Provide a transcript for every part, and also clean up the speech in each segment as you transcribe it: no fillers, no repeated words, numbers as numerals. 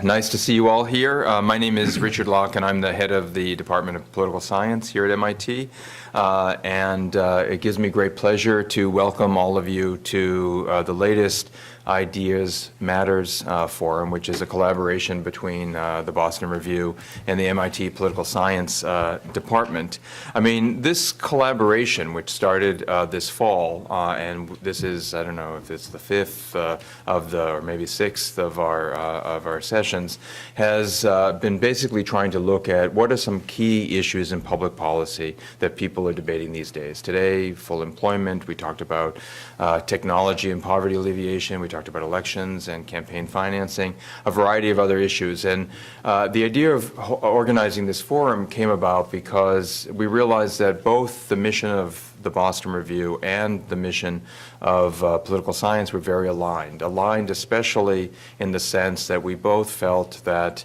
Nice to see you all here. My name is Richard Locke, and I'm the head of the Department of Political Science here at MIT. It gives me great pleasure to welcome all of you to the latest Ideas Matters Forum, which is a collaboration between the Boston Review and the MIT Political Science Department. I mean, this collaboration, which started this fall, and this is, I don't know if it's the fifth or maybe sixth of our sessions, has been basically trying to look at what are some key issues in public policy that people are debating these days. Today, full employment. We talked about technology and poverty alleviation. We talked about elections and campaign financing, a variety of other issues. And the idea of organizing this forum came about because we realized that both the mission of the Boston Review and the mission of political science were very aligned especially in the sense that we both felt that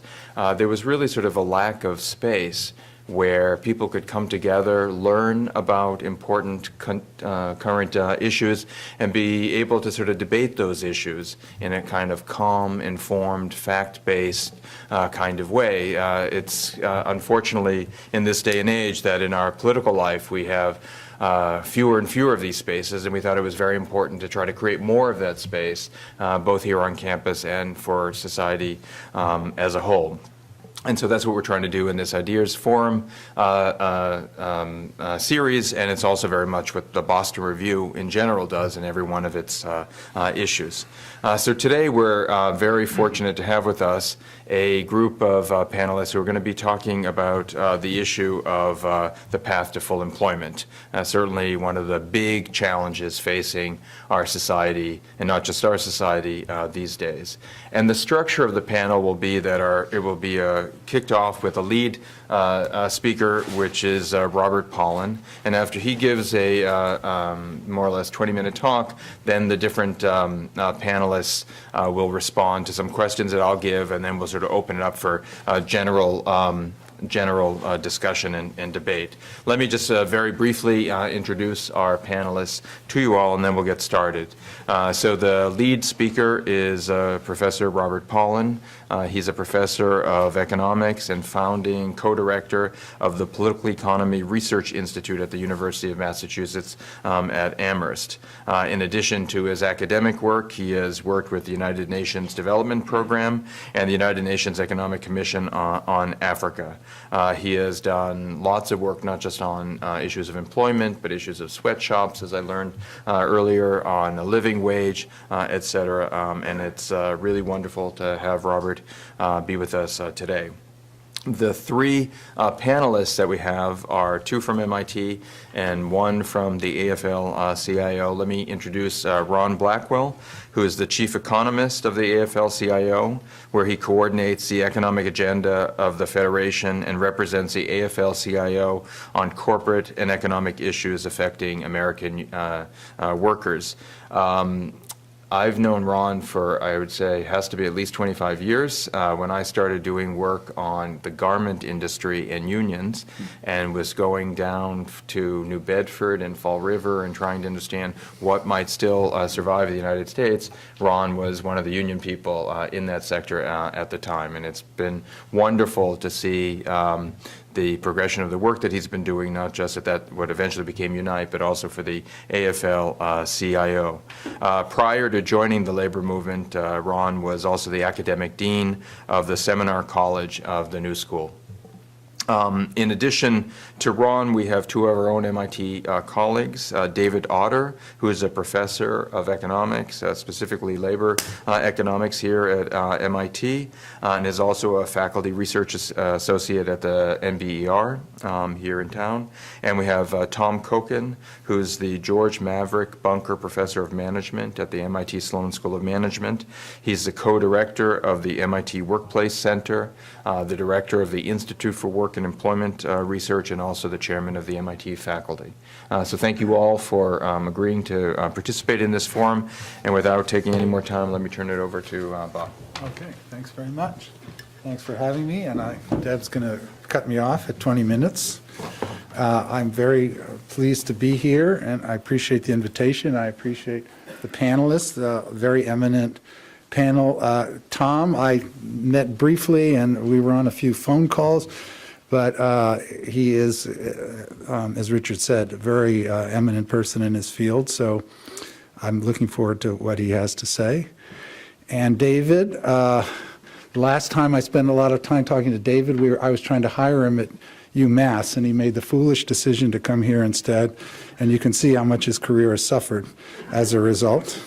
there was really sort of a lack of space where people could come together, learn about important current issues, and be able to sort of debate those issues in a kind of calm, informed, fact-based kind of way. It's unfortunately in this day and age that in our political life we have fewer and fewer of these spaces, and we thought it was very important to try to create more of that space, both here on campus and for society as a whole. And so that's what we're trying to do in this Ideas Forum series, and it's also very much what the Boston Review in general does in every one of its issues. So today we're very fortunate to have with us a group of panelists who are going to be talking about the issue of the path to full employment. Certainly one of the big challenges facing our society, and not just our society these days. And the structure of the panel will be that it will be kicked off with a lead speaker, which is Robert Pollin. And after he gives a more or less 20-minute talk, then the different panelists will respond to some questions that I'll give, and then we'll sort of open it up for general discussion and debate. Let me just very briefly introduce our panelists to you all, and then we'll get started. So the lead speaker is Professor Robert Pollin. He's a professor of economics and founding co-director of the Political Economy Research Institute at the University of Massachusetts at Amherst. In addition to his academic work, he has worked with the United Nations Development Program and the United Nations Economic Commission on Africa. He has done lots of work, not just on issues of employment, but issues of sweatshops, as I learned earlier, on a living wage, et cetera. And it's really wonderful to have Robert be with us today. The three panelists that we have are two from MIT and one from the AFL-CIO. Let me introduce Ron Blackwell, who is the chief economist of the AFL-CIO, where he coordinates the economic agenda of the Federation and represents the AFL-CIO on corporate and economic issues affecting American workers. I've known Ron for, I would say, has to be at least 25 years. When I started doing work on the garment industry and unions and was going down to New Bedford and Fall River and trying to understand what might still survive in the United States, Ron was one of the union people in that sector at the time. And it's been wonderful to see the progression of the work that he's been doing, not just at that what eventually became Unite, but also for the AFL-CIO. Prior to joining the labor movement, Ron was also the academic dean of the Seminar College of the New School. In addition to Ron, we have two of our own MIT colleagues, David Autor, who is a professor of economics, specifically labor economics here at MIT, and is also a faculty research associate at the NBER here in town. And we have Tom Kochan, who's the George Maverick Bunker Professor of Management at the MIT Sloan School of Management. He's the co-director of the MIT Workplace Center, the director of the Institute for Work and Employment Research, and also the chairman of the MIT faculty. So thank you all for agreeing to participate in this forum. And without taking any more time, let me turn it over to Bob. Okay, thanks very much. Thanks for having me, and Deb's going to cut me off at 20 minutes. I'm very pleased to be here, and I appreciate the invitation. I appreciate the panelists, very eminent panel. Tom, I met briefly, and we were on a few phone calls, but he is, as Richard said, a very eminent person in his field, so I'm looking forward to what he has to say. And David, last time I spent a lot of time talking to David, I was trying to hire him at UMass, and he made the foolish decision to come here instead, and you can see how much his career has suffered as a result.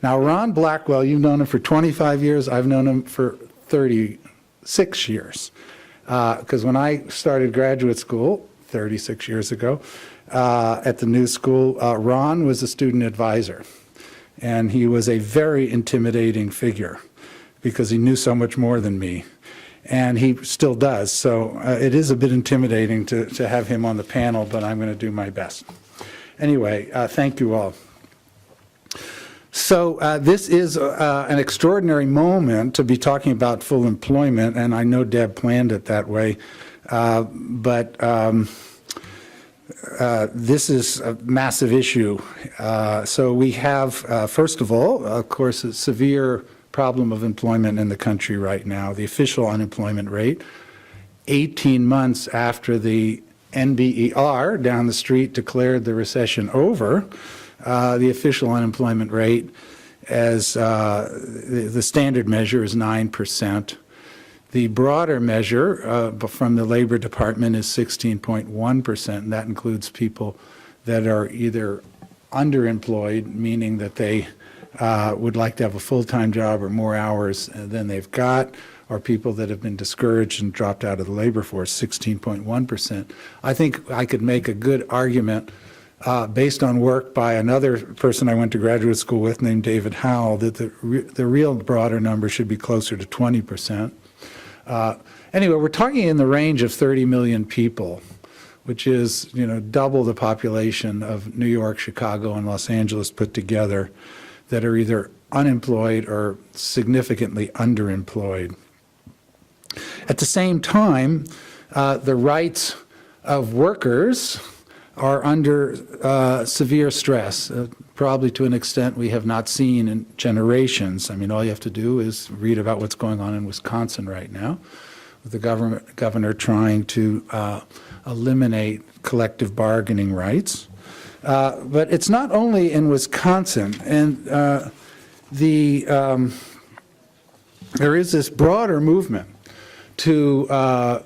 Now, Ron Blackwell, you've known him for 25 years. I've known him for 36 years. Because when I started graduate school 36 years ago at the New School, Ron was a student advisor. And he was a very intimidating figure because he knew so much more than me. And he still does. So it is a bit intimidating to have him on the panel, but I'm going to do my best. Anyway, thank you all. So this is an extraordinary moment to be talking about full employment, and I know Deb planned it that way, but this is a massive issue. So we have, first of all, of course, a severe problem of employment in the country right now. The official unemployment rate, 18 months after the NBER down the street declared the recession over, the official unemployment rate as the standard measure is 9%. The broader measure from the Labor Department is 16.1%, and that includes people that are either underemployed, meaning that they would like to have a full-time job or more hours than they've got, or people that have been discouraged and dropped out of the labor force, 16.1%. I think I could make a good argument based on work by another person I went to graduate school with named David Howell, that the real broader number should be closer to 20%. Anyway, we're talking in the range of 30 million people, which is, double the population of New York, Chicago, and Los Angeles put together, that are either unemployed or significantly underemployed. At the same time, the rights of workers are under severe stress, probably to an extent we have not seen in generations. I mean, all you have to do is read about what's going on in Wisconsin right now, with the governor trying to eliminate collective bargaining rights. But it's not only in Wisconsin, and there is this broader movement to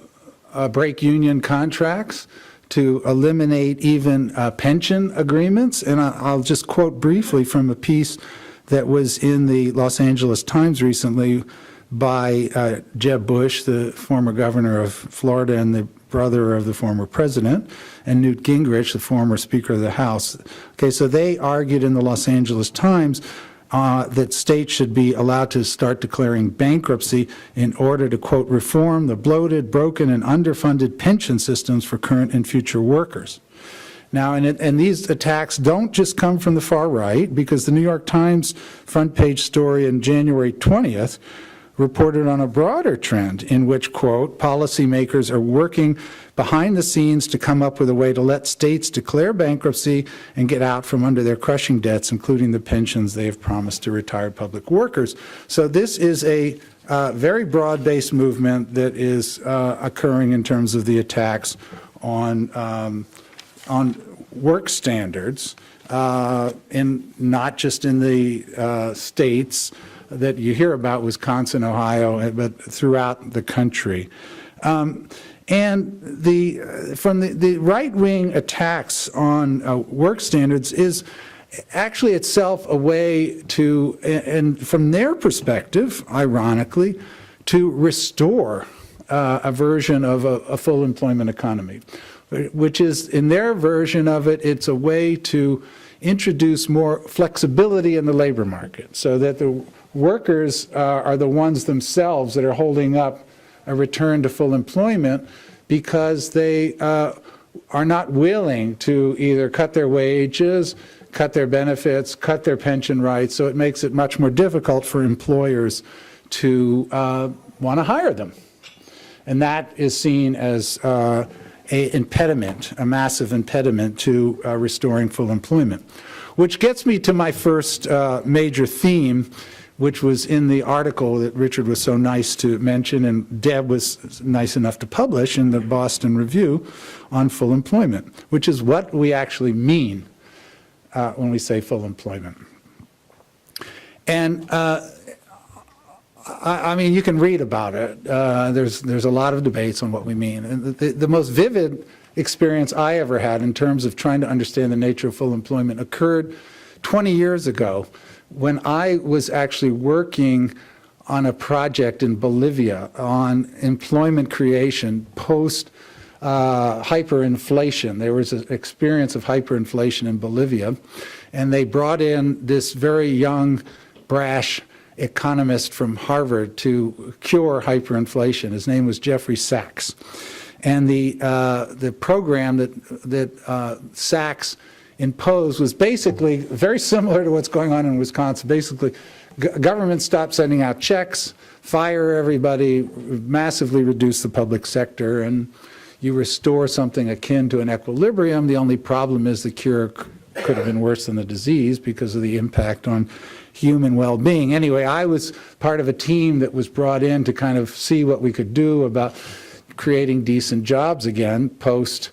break union contracts, to eliminate even pension agreements. And I'll just quote briefly from a piece that was in the Los Angeles Times recently by Jeb Bush, the former governor of Florida and the brother of the former president, and Newt Gingrich, the former Speaker of the House. Okay, so they argued in the Los Angeles Times that states should be allowed to start declaring bankruptcy in order to, quote, reform the bloated, broken, and underfunded pension systems for current and future workers. Now, and these attacks don't just come from the far right, because the New York Times front page story on January 20th reported on a broader trend in which, quote, policymakers are working behind the scenes to come up with a way to let states declare bankruptcy and get out from under their crushing debts, including the pensions they have promised to retired public workers. So this is a very broad-based movement that is occurring in terms of the attacks on work standards, not just in the states that you hear about, Wisconsin, Ohio, but throughout the country. And from the right-wing attacks on work standards is actually itself a way to, and from their perspective, ironically, to restore a version of a full employment economy, which is, in their version of it, it's a way to introduce more flexibility in the labor market so that the workers are the ones themselves that are holding up a return to full employment, because they are not willing to either cut their wages, cut their benefits, cut their pension rights, so it makes it much more difficult for employers to want to hire them. And that is seen as an impediment, a massive impediment to restoring full employment. Which gets me to my first major theme, which was in the article that Richard was so nice to mention and Deb was nice enough to publish in the Boston Review on full employment, which is what we actually mean when we say full employment. And I mean, you can read about it. There's a lot of debates on what we mean. And the most vivid experience I ever had in terms of trying to understand the nature of full employment occurred 20 years ago when I was actually working on a project in Bolivia on employment creation post hyperinflation. There was an experience of hyperinflation in Bolivia, and they brought in this very young, brash economist from Harvard to cure hyperinflation. His name was Jeffrey Sachs. And the program that Sachs imposed was basically very similar to what's going on in Wisconsin. Basically, government stopped sending out checks, fire everybody, massively reduce the public sector, and you restore something akin to an equilibrium. The only problem is the cure could have been worse than the disease because of the impact on human well-being. Anyway, I was part of a team that was brought in to kind of see what we could do about creating decent jobs again post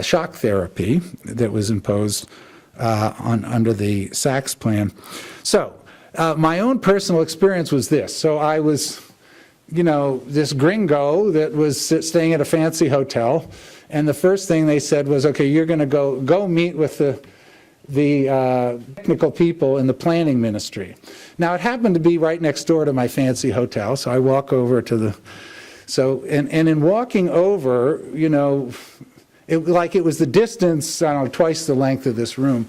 shock therapy that was imposed under the Sachs plan. So my own personal experience was this. So I was, this gringo that was staying at a fancy hotel, and the first thing they said was, okay, you're going to go meet with the technical people in the planning ministry. Now, it happened to be right next door to my fancy hotel, so I walk over to the, and in walking over, it was the distance, I don't know, twice the length of this room.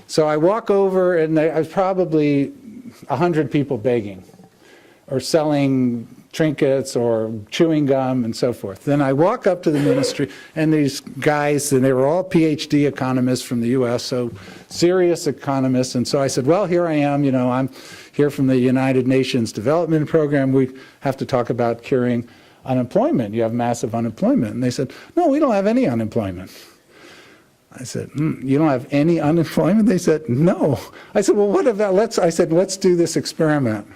So I walk over, and I was probably 100 people begging or selling trinkets or chewing gum and so forth. Then I walk up to the ministry, and these guys, and they were all PhD economists from the US, so serious economists. And so I said, well, here I am, I'm here from the United Nations Development Program. We have to talk about curing unemployment. You have massive unemployment. And they said, no, we don't have any unemployment. I said, you don't have any unemployment? They said, no. I said, well, what about, let's do this experiment.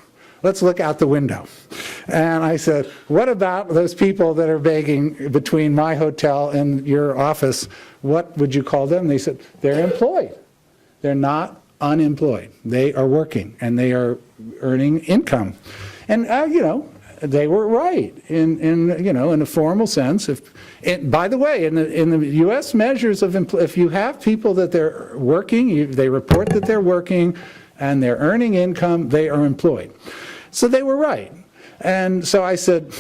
Let's look out the window. And I said, what about those people that are begging between my hotel and your office? What would you call them? They said, they're employed. They're not unemployed. They are working, and they are earning income. And, they were right in a formal sense. By the way, in the U.S. measures of if you have people that they're working, they report that they're working, and they're earning income, they are employed. So they were right. And so I said,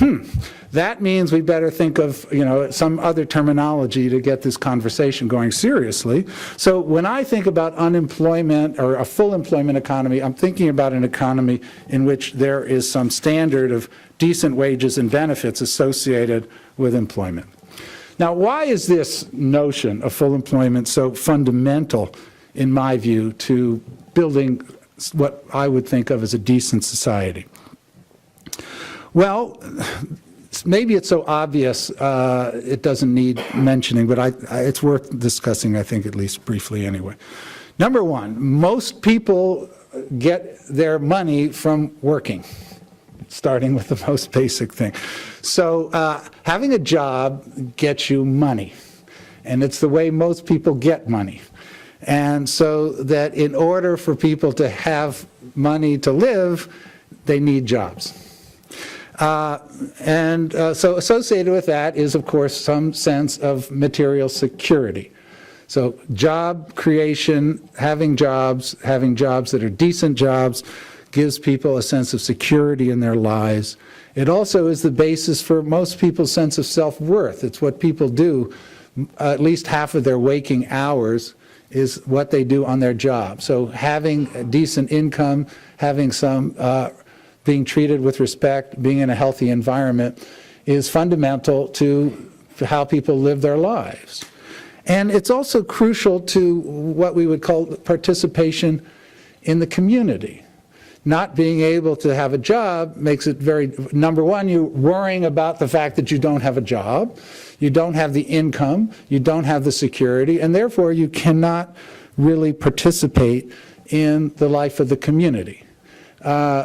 that means we better think of, some other terminology to get this conversation going seriously. So when I think about unemployment or a full employment economy, I'm thinking about an economy in which there is some standard of decent wages and benefits associated with employment. Now, why is this notion of full employment so fundamental, in my view, to building what I would think of as a decent society? Well, maybe it's so obvious it doesn't need mentioning, but it's worth discussing, I think, at least briefly anyway. Number one, most people get their money from working, starting with the most basic thing. So having a job gets you money, and it's the way most people get money. And so that in order for people to have money to live, they need jobs. So associated with that is, of course, some sense of material security. So job creation, having jobs that are decent jobs, gives people a sense of security in their lives. It also is the basis for most people's sense of self-worth. It's what people do. At least half of their waking hours is what they do on their job. So having a decent income, having some being treated with respect, being in a healthy environment is fundamental to how people live their lives. And it's also crucial to what we would call participation in the community. Not being able to have a job makes it number one, you're worrying about the fact that you don't have a job, you don't have the income, you don't have the security, and therefore you cannot really participate in the life of the community.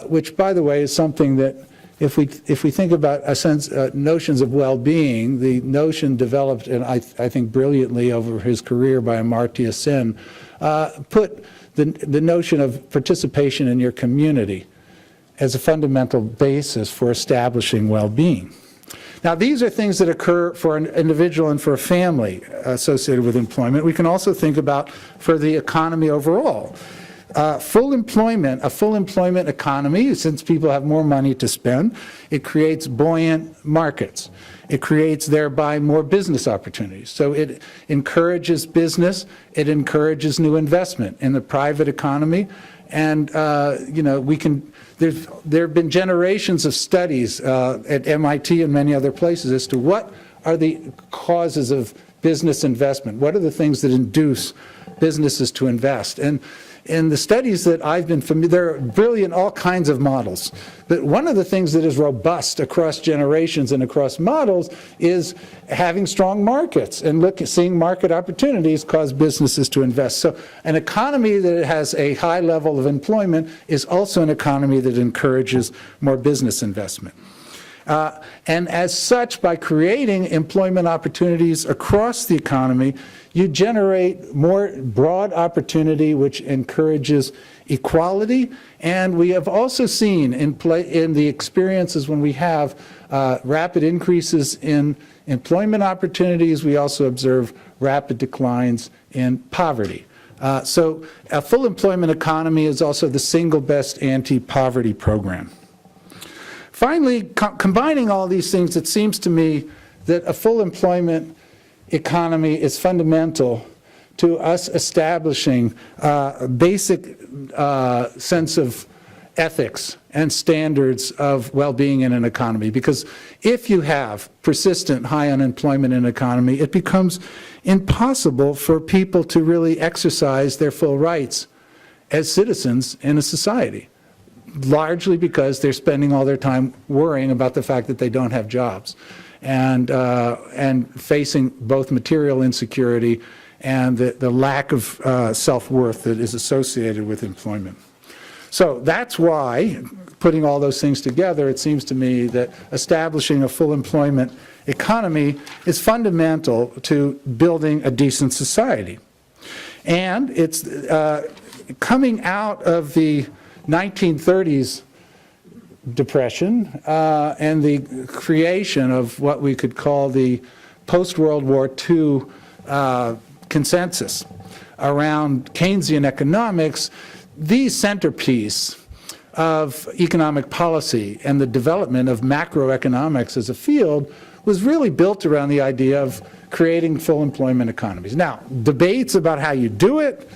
which, by the way, is something that if we think about notions of well-being, the notion developed, and I think brilliantly over his career by Amartya Sen, put the notion of participation in your community as a fundamental basis for establishing well-being. Now, these are things that occur for an individual and for a family associated with employment. We can also think about for the economy overall. Full employment, a full employment economy, since people have more money to spend, it creates buoyant markets. It creates thereby more business opportunities. So it encourages business, it encourages new investment in the private economy, and there have been generations of studies at MIT and many other places as to what are the causes of business investment, what are the things that induce businesses to invest. And in the studies that I've been familiar, there are brilliant, all kinds of models. But one of the things that is robust across generations and across models is having strong markets and seeing market opportunities cause businesses to invest. So an economy that has a high level of employment is also an economy that encourages more business investment. And as such, by creating employment opportunities across the economy, you generate more broad opportunity, which encourages equality. And we have also seen in the experiences when we have rapid increases in employment opportunities, we also observe rapid declines in poverty. So a full employment economy is also the single best anti-poverty program. Finally, combining all these things, it seems to me that a full employment economy is fundamental to us establishing a basic sense of ethics and standards of well-being in an economy. Because if you have persistent high unemployment in an economy, it becomes impossible for people to really exercise their full rights as citizens in a society, largely because they're spending all their time worrying about the fact that they don't have jobs and facing both material insecurity and the lack of self-worth that is associated with employment. So that's why, putting all those things together, it seems to me that establishing a full employment economy is fundamental to building a decent society. And it's coming out of the 1930s depression and the creation of what we could call the post-World War II consensus around Keynesian economics, the centerpiece of economic policy and the development of macroeconomics as a field was really built around the idea of creating full employment economies. Now, debates about how you do it,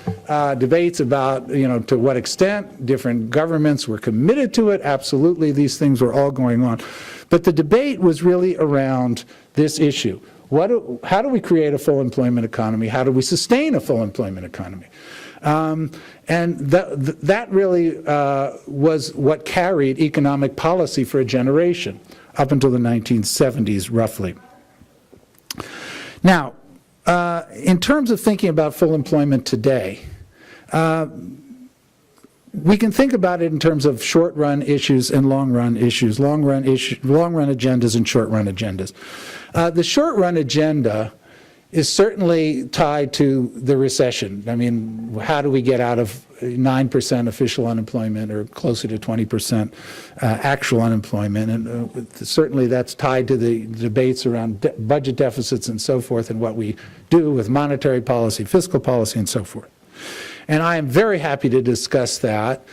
debates about, to what extent different governments were committed to it, absolutely, these things were all going on. But the debate was really around this issue. How do we create a full employment economy? How do we sustain a full employment economy? And that really was what carried economic policy for a generation, up until the 1970s, roughly. Now, in terms of thinking about full employment today, we can think about it in terms of short-run issues and long-run issues, long-run agendas and short-run agendas. The short-run agenda is certainly tied to the recession. I mean, how do we get out of 9% official unemployment or closer to 20% actual unemployment? And certainly that's tied to the debates around budget deficits and so forth and what we do with monetary policy, fiscal policy, and so forth. And I am very happy to discuss that,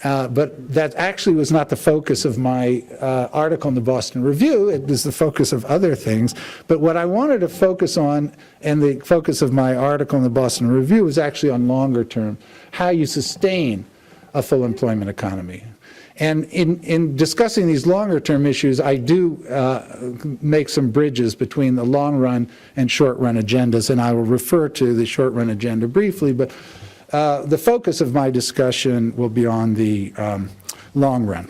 but that actually was not the focus of my article in the Boston Review. It was the focus of other things. But what I wanted to focus on, and the focus of my article in the Boston Review, was actually on longer term, how you sustain a full employment economy. And in discussing these longer term issues, I do make some bridges between the long run and short run agendas, and I will refer to the short run agenda briefly, but the focus of my discussion will be on the long run.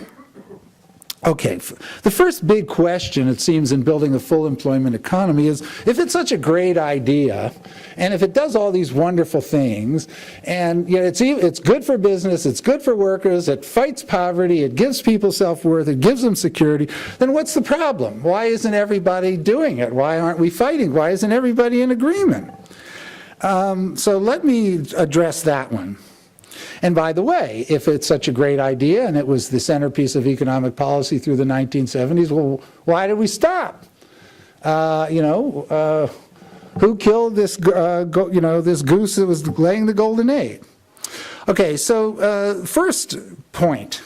Okay, the first big question, it seems, in building a full employment economy is, if it's such a great idea, and if it does all these wonderful things, and it's good for business, it's good for workers, it fights poverty, it gives people self-worth, it gives them security, then what's the problem? Why isn't everybody doing it? Why aren't we fighting? Why isn't everybody in agreement? So let me address that one. And by the way, if it's such a great idea and it was the centerpiece of economic policy through the 1970s, well, why did we stop? Who killed this, this goose that was laying the golden egg? Okay, so first point,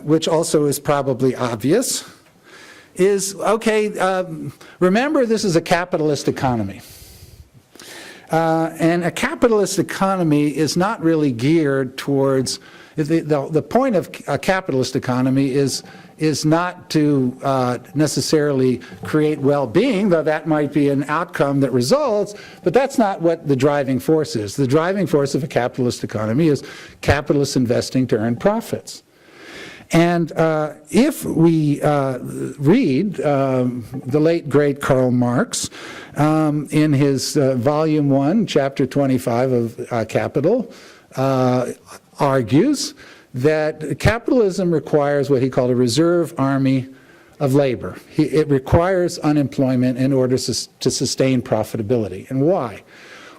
which also is probably obvious, is, remember this is a capitalist economy. And a capitalist economy is not really geared towards, the point of a capitalist economy is not to necessarily create well-being, though that might be an outcome that results, but that's not what the driving force is. The driving force of a capitalist economy is capitalists investing to earn profits. And if we read the late, great Karl Marx in his Volume 1, Chapter 25 of Capital, argues that capitalism requires what he called a reserve army of labor. It requires unemployment in order to sustain profitability. And why?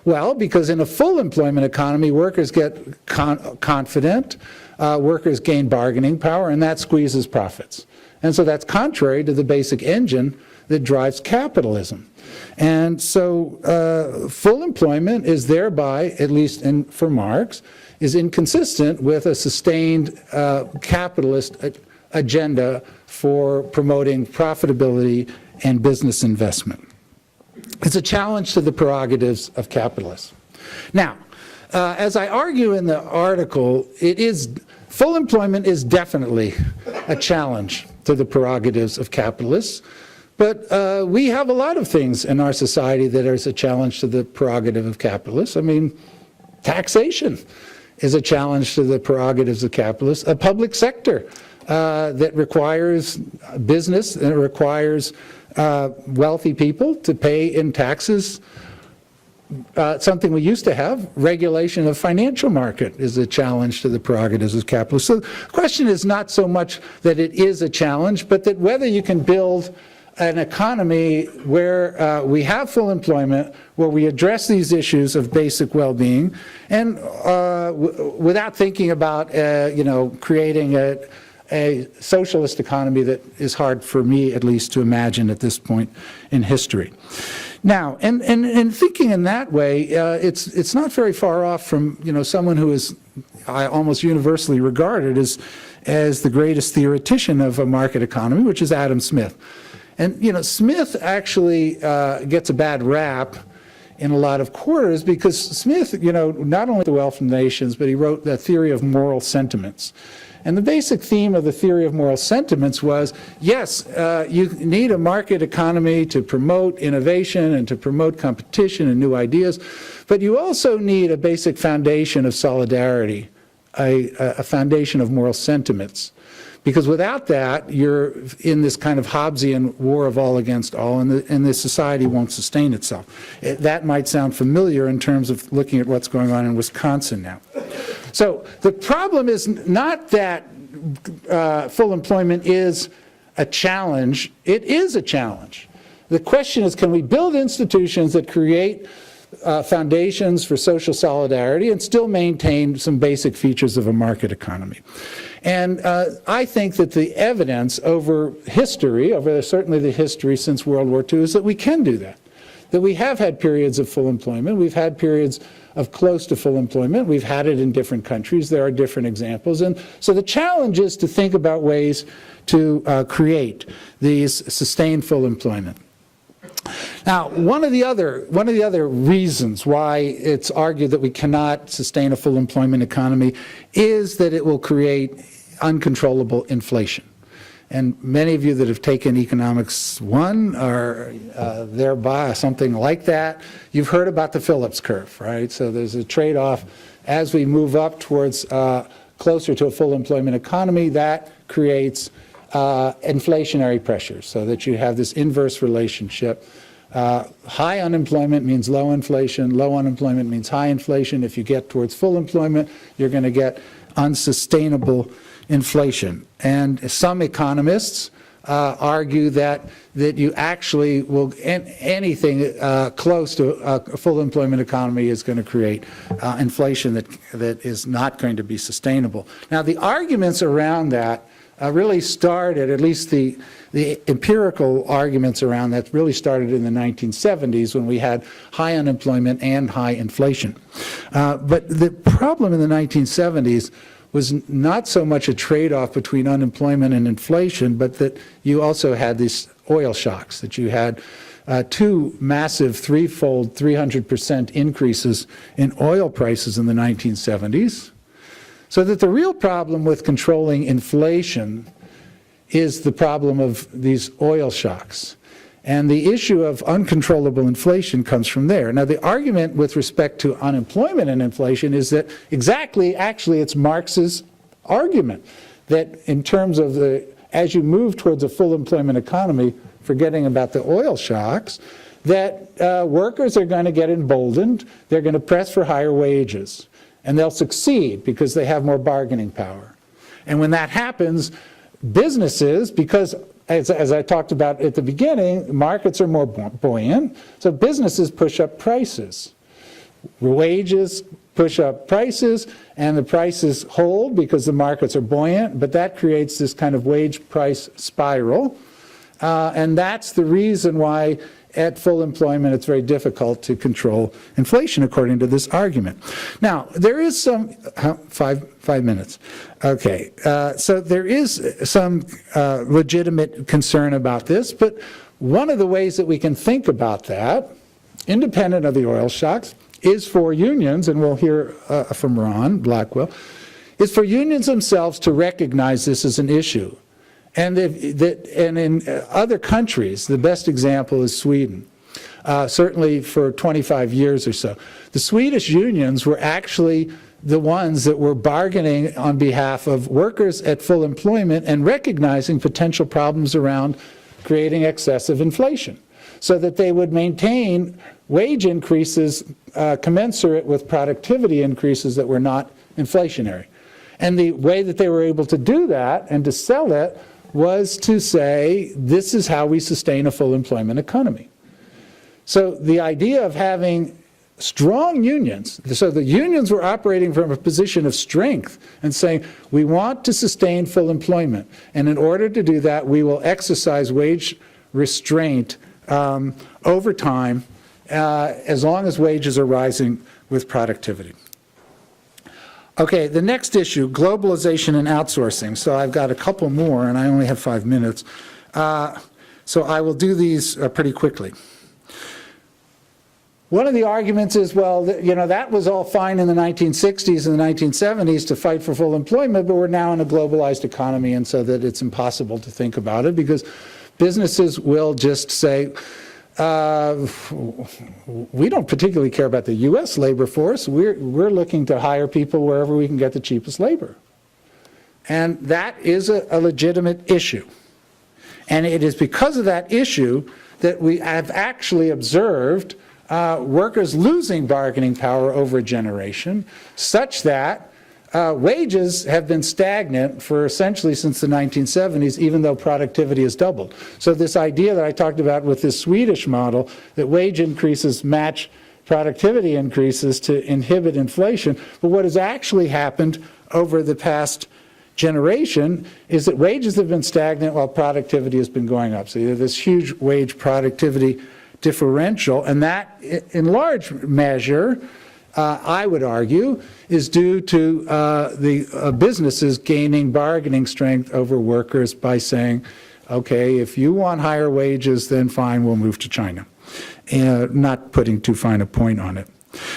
Well, because in a full employment economy, workers get confident, workers gain bargaining power, and that squeezes profits. And so that's contrary to the basic engine that drives capitalism. And so full employment is thereby, at least for Marx, is inconsistent with a sustained capitalist agenda for promoting profitability and business investment. It's a challenge to the prerogatives of capitalists. Now, as I argue in the article, full employment is definitely a challenge to the prerogatives of capitalists, but we have a lot of things in our society that is a challenge to the prerogative of capitalists. I mean, taxation is a challenge to the prerogatives of capitalists. A public sector that requires business and it requires wealthy people to pay in taxes. Something we used to have, regulation of financial market, is a challenge to the prerogatives of capitalists. So the question is not so much that it is a challenge, but that whether you can build an economy where we have full employment, where we address these issues of basic well-being, and without thinking about creating a socialist economy that is hard for me, at least, to imagine at this point in history. Now, and thinking in that way, it's not very far off from someone who is almost universally regarded as the greatest theoretician of a market economy, which is Adam Smith. And Smith actually gets a bad rap in a lot of quarters because Smith, not only the Wealth of Nations, but he wrote the theory of moral sentiments. And the basic theme of the theory of moral sentiments was, yes, you need a market economy to promote innovation and to promote competition and new ideas, but you also need a basic foundation of solidarity, a foundation of moral sentiments. Because without that, you're in this kind of Hobbesian war of all against all, and the society won't sustain itself. That might sound familiar in terms of looking at what's going on in Wisconsin now. So the problem is not that full employment is a challenge. It is a challenge. The question is, can we build institutions that create foundations for social solidarity and still maintain some basic features of a market economy? And I think that the evidence over history, over certainly the history since World War II, is that we can do that. That we have had periods of full employment. We've had periods of close to full employment. We've had it in different countries. There are different examples. And so the challenge is to think about ways to create these sustained full employment. Now, one of the other reasons why it's argued that we cannot sustain a full employment economy is that it will create uncontrollable inflation. And many of you that have taken Economics 1 are thereby something like that. You've heard about the Phillips curve, right? So there's a trade-off as we move up towards closer to a full employment economy. That creates inflationary pressures, so that you have this inverse relationship. High unemployment means low inflation. Low unemployment means high inflation. If you get towards full employment, you're going to get unsustainable inflation. And some economists argue that you actually will, anything close to a full employment economy is going to create inflation that is not going to be sustainable. Now, the arguments around that really started, at least the empirical arguments around that really started in the 1970s when we had high unemployment and high inflation. But the problem in the 1970s was not so much a trade-off between unemployment and inflation, but that you also had these oil shocks, that you had two massive threefold, 300% increases in oil prices in the 1970s. So that the real problem with controlling inflation is the problem of these oil shocks. And the issue of uncontrollable inflation comes from there. Now, the argument with respect to unemployment and inflation is that actually it's Marx's argument, that in terms of as you move towards a full employment economy, forgetting about the oil shocks, that workers are going to get emboldened, they're going to press for higher wages, and they'll succeed because they have more bargaining power. And when that happens, businesses, because as I talked about at the beginning, markets are more buoyant, so businesses push up prices. Wages push up prices, and the prices hold because the markets are buoyant, but that creates this kind of wage price spiral. And that's the reason why at full employment it's very difficult to control inflation, according to this argument. Now, there is some, 5 minutes. Okay, so there is some legitimate concern about this, but one of the ways that we can think about that, independent of the oil shocks, is for unions, and we'll hear from Ron Blackwell, is for unions themselves to recognize this as an issue. And in other countries, the best example is Sweden, certainly for 25 years or so. The Swedish unions were actually the ones that were bargaining on behalf of workers at full employment and recognizing potential problems around creating excessive inflation, so that they would maintain wage increases commensurate with productivity increases that were not inflationary. And the way that they were able to do that and to sell it was to say, this is how we sustain a full employment economy. So the idea of having strong unions, so the unions were operating from a position of strength and saying, we want to sustain full employment, and in order to do that, we will exercise wage restraint over time as long as wages are rising with productivity. Okay, the next issue, globalization and outsourcing. So I've got a couple more, and I only have 5 minutes. So I will do these pretty quickly. One of the arguments is, well, that was all fine in the 1960s and the 1970s to fight for full employment, but we're now in a globalized economy, and so that it's impossible to think about it because businesses will just say, we don't particularly care about the U.S. labor force. We're looking to hire people wherever we can get the cheapest labor. And that is a legitimate issue. And it is because of that issue that we have actually observed workers losing bargaining power over a generation, such that wages have been stagnant for essentially since the 1970s, even though productivity has doubled. So this idea that I talked about with this Swedish model, that wage increases match productivity increases to inhibit inflation, but what has actually happened over the past generation is that wages have been stagnant while productivity has been going up. So you have this huge wage productivity differential, and that in large measure, I would argue, is due to the businesses gaining bargaining strength over workers by saying, okay, if you want higher wages, then fine, we'll move to China. Not putting too fine a point on it.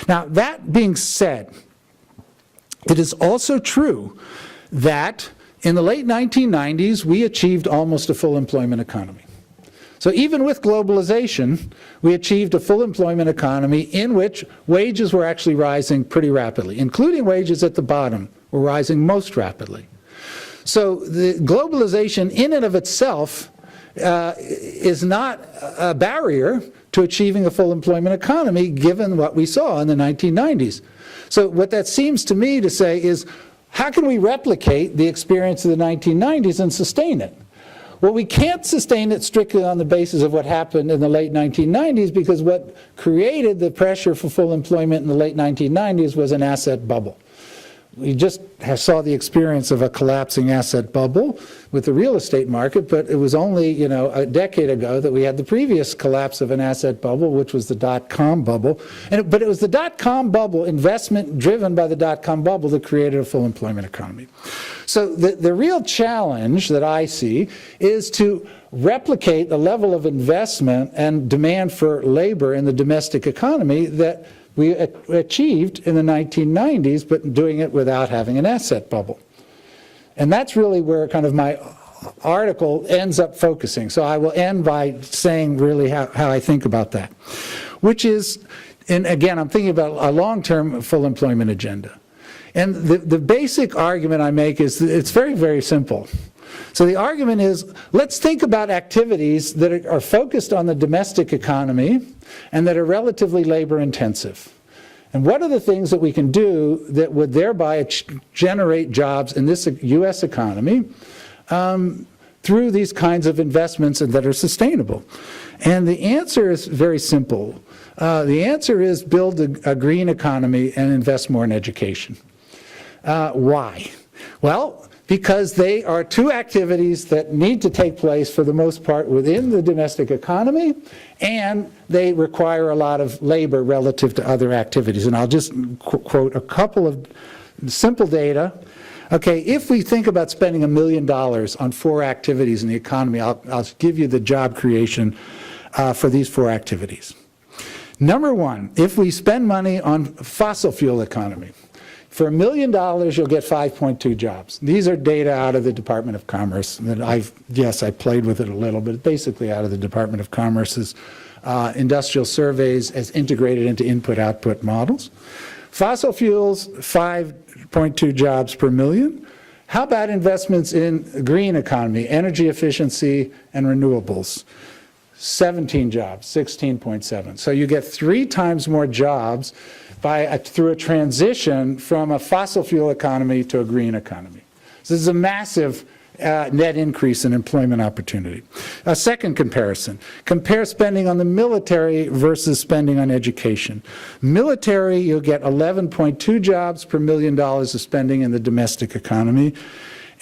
Now, that being said, it is also true that in the late 1990s, we achieved almost a full employment economy. So even with globalization, we achieved a full employment economy in which wages were actually rising pretty rapidly, including wages at the bottom were rising most rapidly. So the globalization in and of itself is not a barrier to achieving a full employment economy, given what we saw in the 1990s. So what that seems to me to say is, how can we replicate the experience of the 1990s and sustain it? Well, we can't sustain it strictly on the basis of what happened in the late 1990s, because what created the pressure for full employment in the late 1990s was an asset bubble. We just saw the experience of a collapsing asset bubble with the real estate market, but it was only, a decade ago that we had the previous collapse of an asset bubble, which was the dot-com bubble. But it was the dot-com bubble, investment driven by the dot-com bubble, that created a full employment economy. So the real challenge that I see is to replicate the level of investment and demand for labor in the domestic economy that we achieved in the 1990s, but doing it without having an asset bubble. And that's really where kind of my article ends up focusing. So I will end by saying really how I think about that, which is, and again, I'm thinking about a long-term full employment agenda. And the basic argument I make is that it's very, very simple. So the argument is, let's think about activities that are focused on the domestic economy and that are relatively labor intensive. And what are the things that we can do that would thereby generate jobs in this U.S. economy through these kinds of investments and that are sustainable? And the answer is very simple. The answer is build a green economy and invest more in education. Why? Well, because they are two activities that need to take place for the most part within the domestic economy, and they require a lot of labor relative to other activities. And I'll just quote a couple of simple data. Okay, if we think about spending $1 million on 4 activities in the economy, I'll give you the job creation for these 4 activities. Number one, if we spend money on fossil fuel economy, for $1 million, you'll get 5.2 jobs. These are data out of the Department of Commerce. And I played with it a little, but basically out of the Department of Commerce's industrial surveys as integrated into input-output models. Fossil fuels, 5.2 jobs per million. How about investments in green economy, energy efficiency, and renewables? 17 jobs, 16.7. So you get 3 times more jobs through a transition from a fossil fuel economy to a green economy. So this is a massive net increase in employment opportunity. A second comparison. Compare spending on the military versus spending on education. Military, you'll get 11.2 jobs per $1 million of spending in the domestic economy.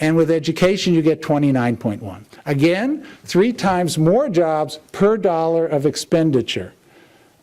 And with education, you get 29.1. Again, 3 times more jobs per dollar of expenditure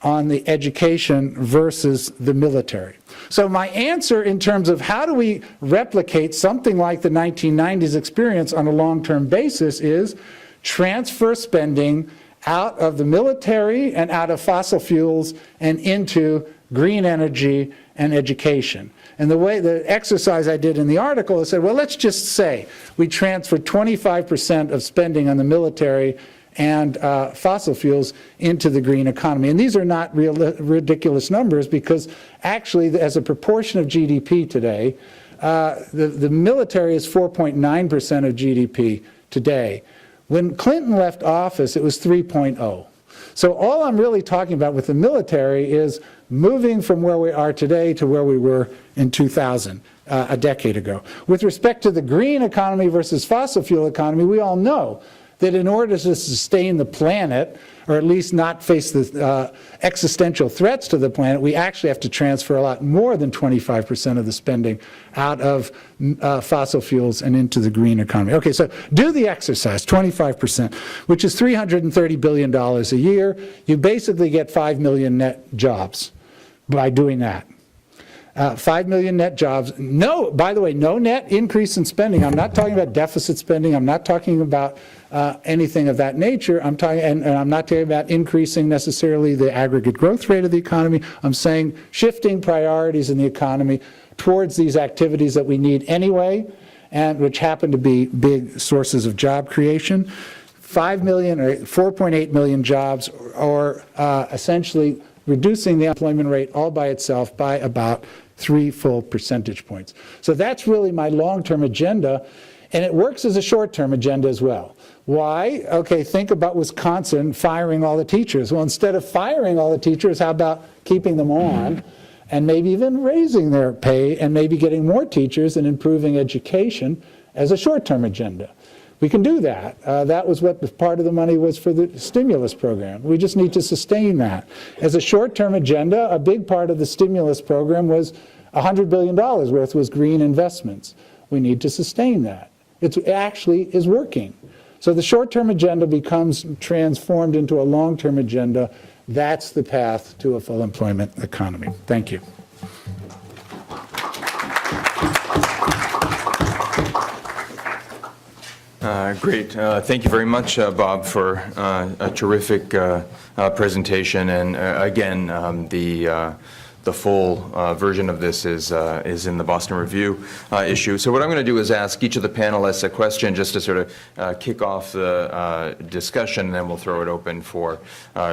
on the education versus the military. So my answer in terms of how do we replicate something like the 1990s experience on a long-term basis is transfer spending out of the military and out of fossil fuels and into green energy and education. And the exercise I did in the article is said, well, let's just say we transfer 25% of spending on the military and fossil fuels into the green economy. And these are not ridiculous numbers, because actually, as a proportion of GDP today, the military is 4.9% of GDP today. When Clinton left office, it was 3.0. So all I'm really talking about with the military is moving from where we are today to where we were in 2000, a decade ago. With respect to the green economy versus fossil fuel economy, we all know that in order to sustain the planet, or at least not face the existential threats to the planet, we actually have to transfer a lot more than 25% of the spending out of fossil fuels and into the green economy. Okay, so do the exercise, 25%, which is $330 billion a year. You basically get 5 million net jobs by doing that. 5 million net jobs. No, by the way, no net increase in spending. I'm not talking about deficit spending. I'm not talking about anything of that nature. I'm talking, and I'm not talking about increasing necessarily the aggregate growth rate of the economy. I'm saying shifting priorities in the economy towards these activities that we need anyway, and which happen to be big sources of job creation. 5 million or 4.8 million jobs, or essentially reducing the unemployment rate all by itself by about 3 full percentage points. So that's really my long-term agenda. And it works as a short-term agenda as well. Why? Okay, think about Wisconsin firing all the teachers. Well, instead of firing all the teachers, how about keeping them on and maybe even raising their pay and maybe getting more teachers and improving education as a short-term agenda? We can do that. That was what part of the money was for the stimulus program. We just need to sustain that. As a short-term agenda, a big part of the stimulus program was $100 billion worth was green investments. We need to sustain that. It actually is working. So the short-term agenda becomes transformed into a long-term agenda. That's the path to a full employment economy. Thank you. Great. Thank you very much, Bob, for a terrific presentation. And again, the full version of this is in the Boston Review issue. So what I'm going to do is ask each of the panelists a question just to sort of kick off the discussion, and then we'll throw it open for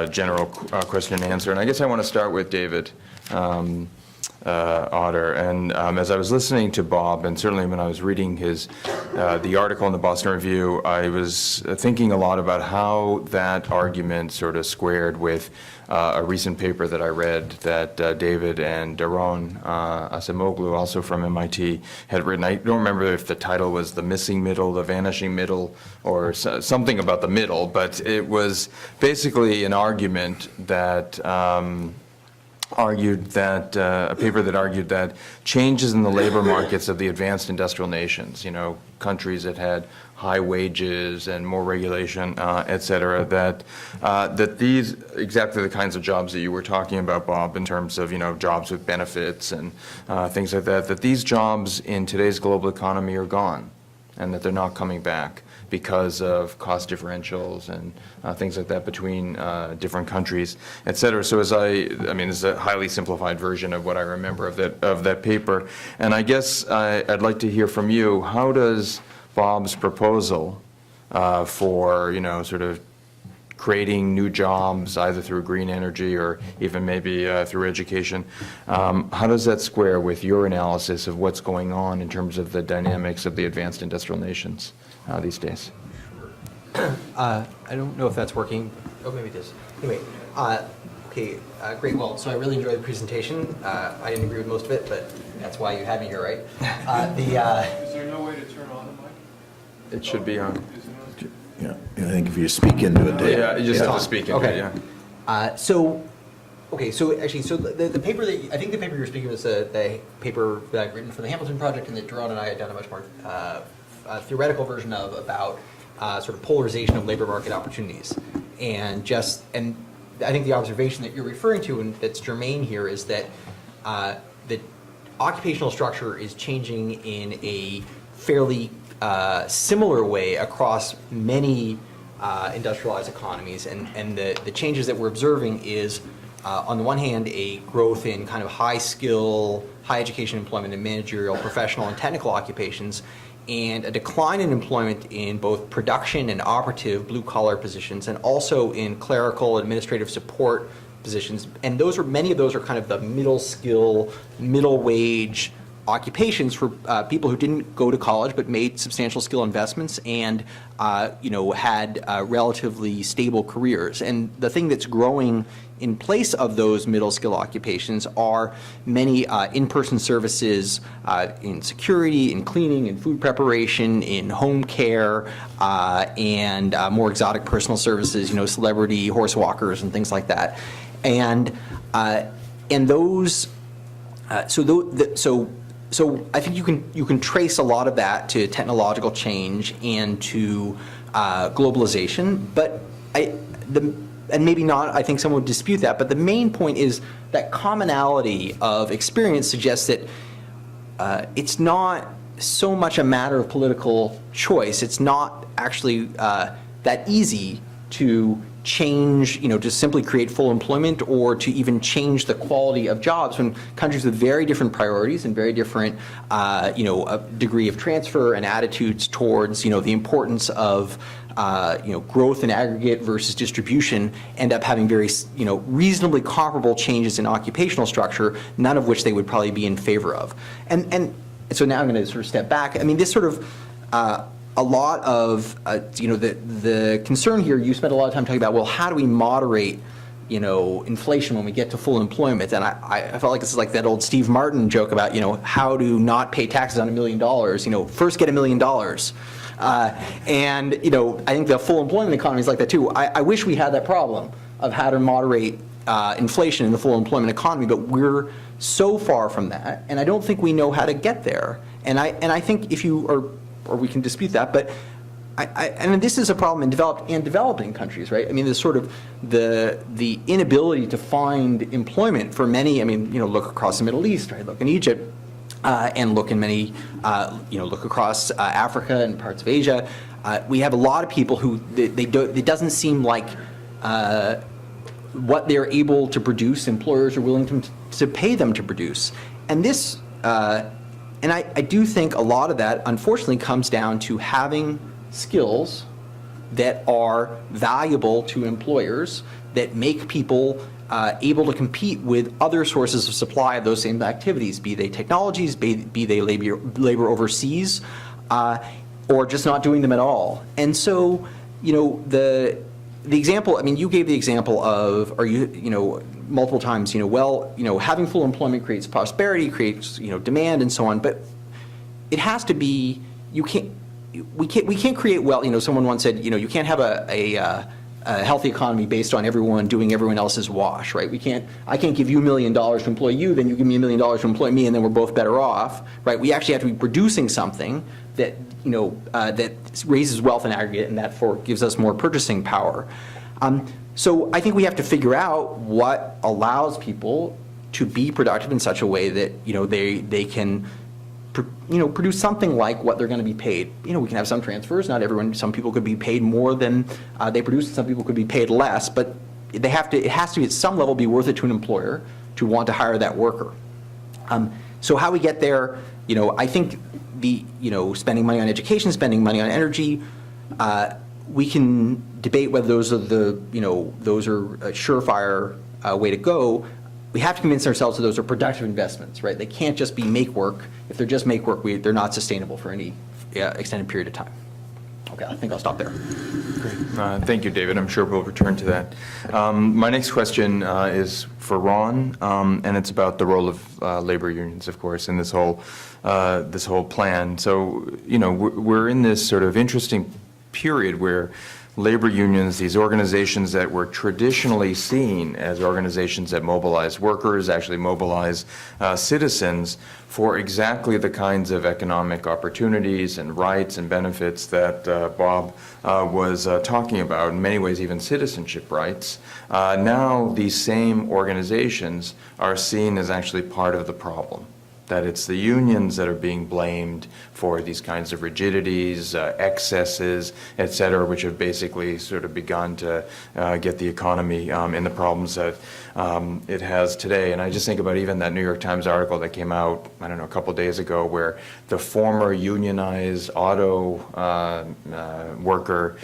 general question and answer. And I guess I want to start with David Autor. And as I was listening to Bob, and certainly when I was reading the article in the Boston Review, I was thinking a lot about how that argument sort of squared with a recent paper that I read that David and Daron Acemoglu, also from MIT, had written. I don't remember if the title was The Missing Middle, The Vanishing Middle, or something about the middle, but it was basically an argument that a paper that argued that changes in the labor markets of the advanced industrial nations, countries that had high wages and more regulation, et cetera, that these, exactly the kinds of jobs that you were talking about, Bob, in terms of, jobs with benefits and things like that these jobs in today's global economy are gone and that they're not coming back because of cost differentials and things like that between different countries, et cetera. So this is a highly simplified version of what I remember of that paper. And I guess I'd like to hear from you, how does Bob's proposal for, sort of creating new jobs, either through green energy or even maybe through education, how does that square with your analysis of what's going on in terms of the dynamics of the advanced industrial nations these days? I don't know if that's working. Oh, maybe it is. Anyway, okay, great. Well, so I really enjoyed the presentation. I didn't agree with most of it, but that's why you had me here, right? Is there no way to turn on the mic? It should be on. Yeah, I think if you speak into it, Dave. Yeah, you just have to speak into it, yeah. So the paper that, I think the paper you were speaking of was the paper that I'd written for the Hamilton Project, and that Daron and I had done a much more theoretical version of about sort of polarization of labor market opportunities. And I think the observation that you're referring to and that's germane here is that the occupational structure is changing in a fairly similar way across many industrialized economies, and the changes that we're observing is on the one hand a growth in kind of high skill, high education employment in managerial, professional, and technical occupations, and a decline in employment in both production and operative blue-collar positions, and also in clerical, administrative support positions. And many of those are kind of the middle skill, middle wage occupations for people who didn't go to college but made substantial skill investments and had relatively stable careers. And the thing that's growing in place of those middle skill occupations are many in-person services in security, in cleaning, in food preparation, in home care, and more exotic personal services, celebrity horse walkers and things like that. And those so I think you can trace a lot of that to technological change and to globalization, but and maybe not, I think someone would dispute that, but the main point is that commonality of experience suggests that it's not so much a matter of political choice. It's not actually that easy to change, to simply create full employment or to even change the quality of jobs when countries with very different priorities and very different, a degree of transfer and attitudes towards, the importance of, growth in aggregate versus distribution end up having very, reasonably comparable changes in occupational structure, none of which they would probably be in favor of. And so now I'm going to sort of step back. I mean, this sort of a lot of, the concern here, you spent a lot of time talking about, well, how do we moderate, inflation when we get to full employment? And I felt like this is like that old Steve Martin joke about, how to not pay taxes on $1 million. First get $1 million. And, I think the full employment economy is like that too. I wish we had that problem of how to moderate inflation in the full employment economy, but we're so far from that, and I don't think we know how to get there. And I think if you are, or we can dispute that, but I mean, this is a problem in developed and developing countries, right? I mean, there's sort of the inability to find employment for many. I mean, look across the Middle East, right? Look in Egypt, and look in many, look across Africa and parts of Asia. We have a lot of people who it doesn't seem like what they're able to produce, employers are willing to pay them to produce, and this. And I do think a lot of that, unfortunately, comes down to having skills that are valuable to employers, that make people able to compete with other sources of supply of those same activities, be they technologies, be they labor overseas, or just not doing them at all. And so, the example, I mean, you gave the example of, multiple times, having full employment creates prosperity, creates, demand and so on, but it has to be, we can't create wealth. Someone once said, you can't have a healthy economy based on everyone doing everyone else's wash, right? I can't give you $1 million to employ you, then you give me $1 million to employ me, and then we're both better off, right? We actually have to be producing something that, that raises wealth in aggregate, and therefore gives us more purchasing power. So I think we have to figure out what allows people to be productive in such a way that, they can, produce something like what they're going to be paid. We can have some transfers. Not everyone. Some people could be paid more than they produce. Some people could be paid less. But it has to at some level be worth it to an employer to want to hire that worker. So how we get there, I think spending money on education, spending money on energy. We can debate whether those are those are a surefire way to go. We have to convince ourselves that those are productive investments, right? They can't just be make work. If they're just make work, they're not sustainable for any extended period of time. Okay, I think I'll stop there. Great. Thank you, David. I'm sure we'll return to that. My next question is for Ron, and it's about the role of labor unions, of course, in this whole plan. So, we're in this sort of interesting period where labor unions, these organizations that were traditionally seen as organizations that mobilize workers, actually mobilize citizens for exactly the kinds of economic opportunities and rights and benefits that Bob was talking about, in many ways even citizenship rights. Now these same organizations are seen as actually part of the problem. That it's the unions that are being blamed for these kinds of rigidities, excesses, et cetera, which have basically sort of begun to get the economy in the problems that it has today. And I just think about even that New York Times article that came out, I don't know, a couple days ago, where the former unionized auto worker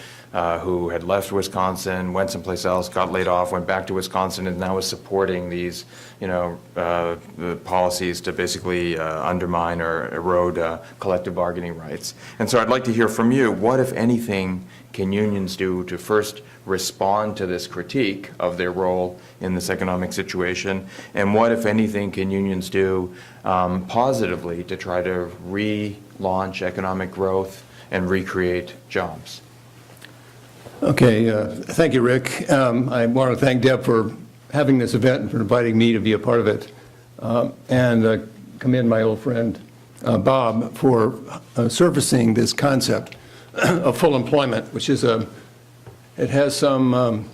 who had left Wisconsin, went someplace else, got laid off, went back to Wisconsin, and now is supporting these, the policies to basically undermine or erode collective bargaining rights. And so I'd like to hear from you, what, if anything, can unions do to first respond to this critique of their role in this economic situation, and what, if anything, can unions do positively to try to relaunch economic growth and recreate jobs? Okay, thank you, Rick. I want to thank Deb for having this event and for inviting me to be a part of it, and commend my old friend Bob for surfacing this concept of full employment, which is it has some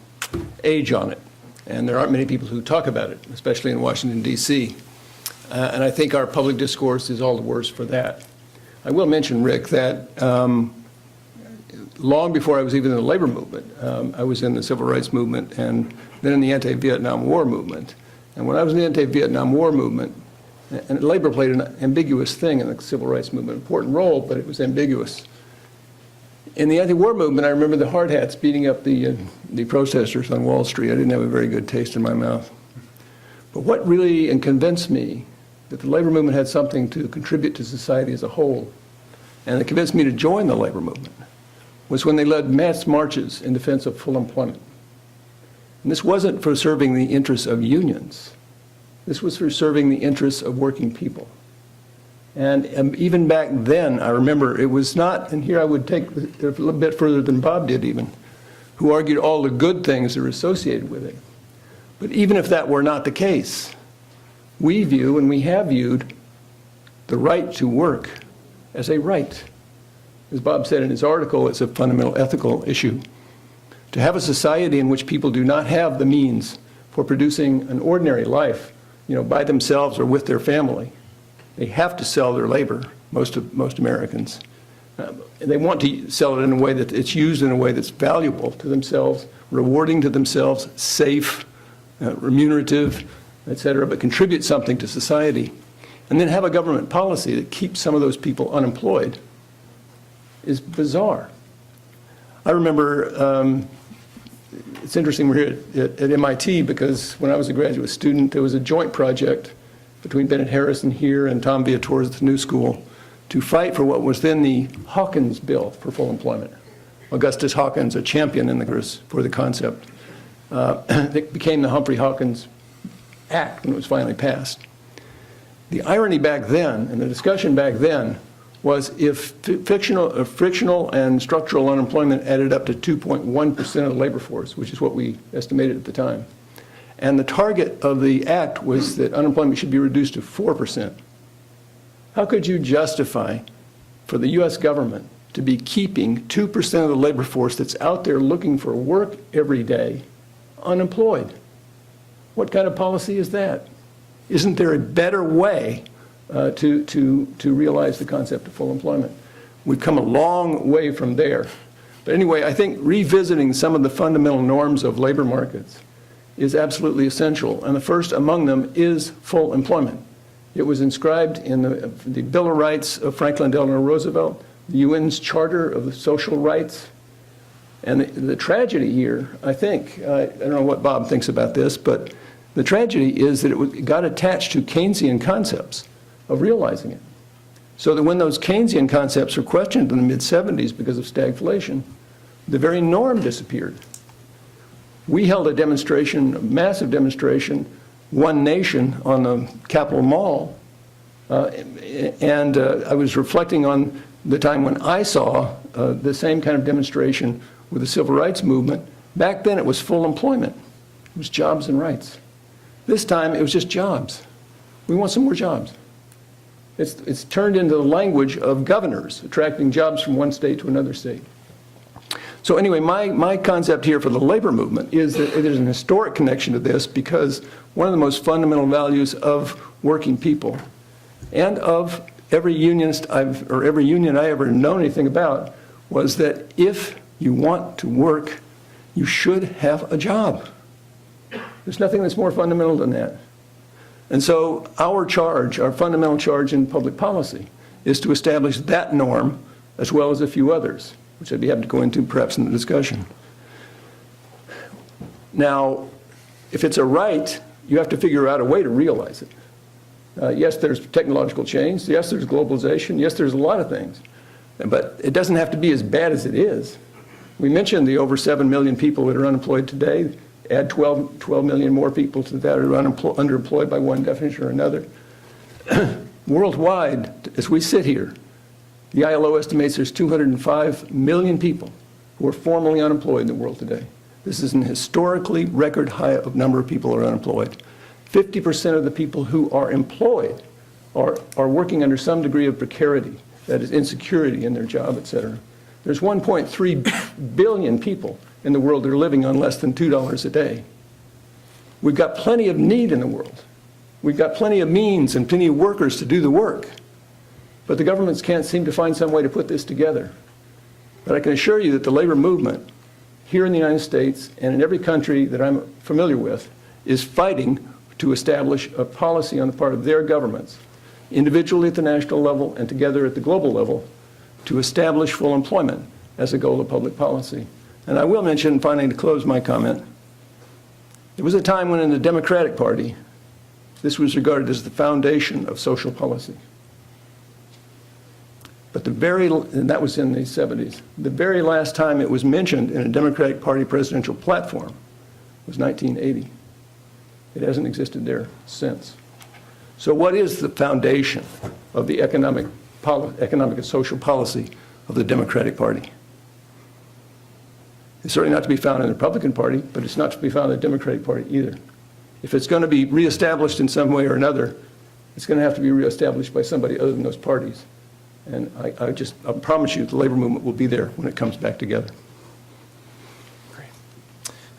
age on it, and there aren't many people who talk about it, especially in Washington, D.C., and I think our public discourse is all the worse for that. I will mention, Rick, that long before I was even in the labor movement, I was in the civil rights movement and then in the anti-Vietnam War movement. And when I was in the anti-Vietnam War movement, and labor played an ambiguous thing in the civil rights movement, an important role, but it was ambiguous. In the anti-war movement, I remember the hard hats beating up the protesters on Wall Street. I didn't have a very good taste in my mouth. But what really convinced me that the labor movement had something to contribute to society as a whole and that convinced me to join the labor movement was when they led mass marches in defense of full employment. And this wasn't for serving the interests of unions. This was for serving the interests of working people. And even back then, I remember it was not, and here I would take it a little bit further than Bob did even, who argued all the good things that are associated with it. But even if that were not the case, we view and we have viewed the right to work as a right. As Bob said in his article, it's a fundamental ethical issue. To have a society in which people do not have the means for producing an ordinary life, by themselves or with their family, they have to sell their labor, most Americans. They want to sell it in a way that it's used in a way that's valuable to themselves, rewarding to themselves, safe, remunerative, et cetera, but contribute something to society. And then have a government policy that keeps some of those people unemployed is bizarre. I remember, it's interesting we're here at MIT because when I was a graduate student, there was a joint project between Bennett Harrison here and Tom Viator's at the New School to fight for what was then the Hawkins Bill for full employment. Augustus Hawkins, a champion in the Congress for the concept. It became the Humphrey Hawkins Act when it was finally passed. The irony back then, and the discussion back then, was if frictional and structural unemployment added up to 2.1% of the labor force, which is what we estimated at the time. And the target of the act was that unemployment should be reduced to 4%. How could you justify for the US government to be keeping 2% of the labor force that's out there looking for work every day unemployed? What kind of policy is that? Isn't there a better way to realize the concept of full employment? We've come a long way from there. But anyway, I think revisiting some of the fundamental norms of labor markets is absolutely essential. And the first among them is full employment. It was inscribed in the Bill of Rights of Franklin Delano Roosevelt, the UN's Charter of the Social Rights. And the tragedy here, I think, I don't know what Bob thinks about this, but the tragedy is that it got attached to Keynesian concepts of realizing it. So that when those Keynesian concepts were questioned in the mid-70s because of stagflation, the very norm disappeared. We held a demonstration, a massive demonstration, One Nation on the Capitol Mall, and I was reflecting on the time when I saw the same kind of demonstration with the civil rights movement. Back then it was full employment. It was jobs and rights. This time it was just jobs. We want some more jobs. It's turned into the language of governors attracting jobs from one state to another state. So anyway, my concept here for the labor movement is that there's an historic connection to this because one of the most fundamental values of working people and of every unionist every union I ever known anything about was that if you want to work, you should have a job. There's nothing that's more fundamental than that. And so our charge, our fundamental charge in public policy, is to establish that norm as well as a few others, which I'd be happy to go into perhaps in the discussion. Now, if it's a right, you have to figure out a way to realize it. Yes, there's technological change. Yes, there's globalization. Yes, there's a lot of things. But it doesn't have to be as bad as it is. We mentioned the over 7 million people that are unemployed today. Add 12 million more people to that are underemployed by one definition or another. Worldwide, as we sit here, the ILO estimates there's 205 million people who are formally unemployed in the world today. This is an historically record high of number of people who are unemployed. 50% of the people who are employed are working under some degree of precarity, that is insecurity in their job, et cetera. There's 1.3 billion people in the world that are living on less than $2 a day. We've got plenty of need in the world. We've got plenty of means and plenty of workers to do the work. But the governments can't seem to find some way to put this together. But I can assure you that the labor movement here in the United States and in every country that I'm familiar with is fighting to establish a policy on the part of their governments, individually at the national level and together at the global level, to establish full employment as a goal of public policy. And I will mention, finally, to close my comment, there was a time when in the Democratic Party, this was regarded as the foundation of social policy. But and that was in the 70s. The very last time it was mentioned in a Democratic Party presidential platform was 1980. It hasn't existed there since. So what is the foundation of the economic and social policy of the Democratic Party? It's certainly not to be found in the Republican Party, but it's not to be found in the Democratic Party either. If it's going to be reestablished in some way or another, it's going to have to be reestablished by somebody other than those parties. And I promise you the labor movement will be there when it comes back together.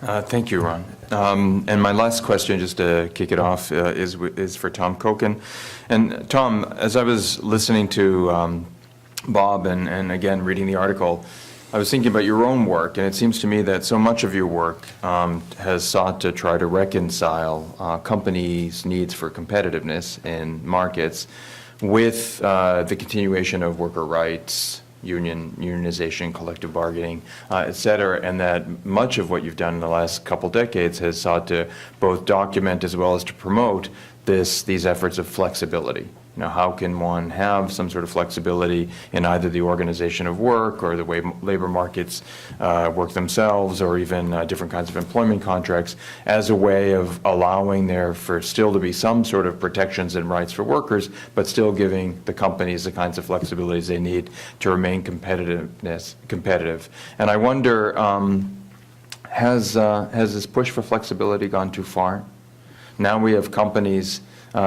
Thank you, Ron. And my last question, just to kick it off, is for Tom Kochan. And Tom, as I was listening to Bob and again reading the article, I was thinking about your own work, and it seems to me that so much of your work has sought to try to reconcile companies' needs for competitiveness in markets with the continuation of worker rights, unionization, collective bargaining, et cetera, and that much of what you've done in the last couple decades has sought to both document as well as to promote these efforts of flexibility. You know, how can one have some sort of flexibility in either the organization of work or the way labor markets work themselves, or even different kinds of employment contracts, as a way of allowing there for still to be some sort of protections and rights for workers, but still giving the companies the kinds of flexibilities they need to remain competitive. And I wonder, has this push for flexibility gone too far? Now we have companies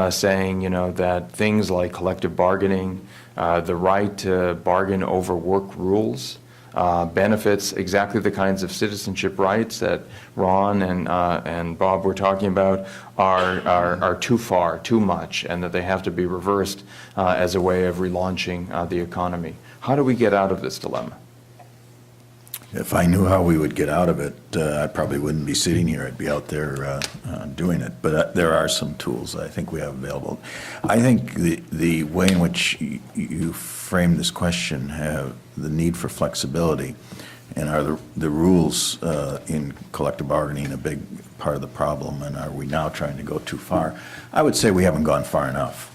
saying, you know, that things like collective bargaining, the right to bargain over work rules, benefits exactly the kinds of citizenship rights that Ron and Bob were talking about are too far, too much, and that they have to be reversed as a way of relaunching the economy. How do we get out of this dilemma? If I knew how we would get out of it, I probably wouldn't be sitting here. I'd be out there doing it. But there are some tools I think we have available. I think the way in which you frame this question, have the need for flexibility, and are the rules in collective bargaining a big part of the problem, and are we now trying to go too far? I would say we haven't gone far enough.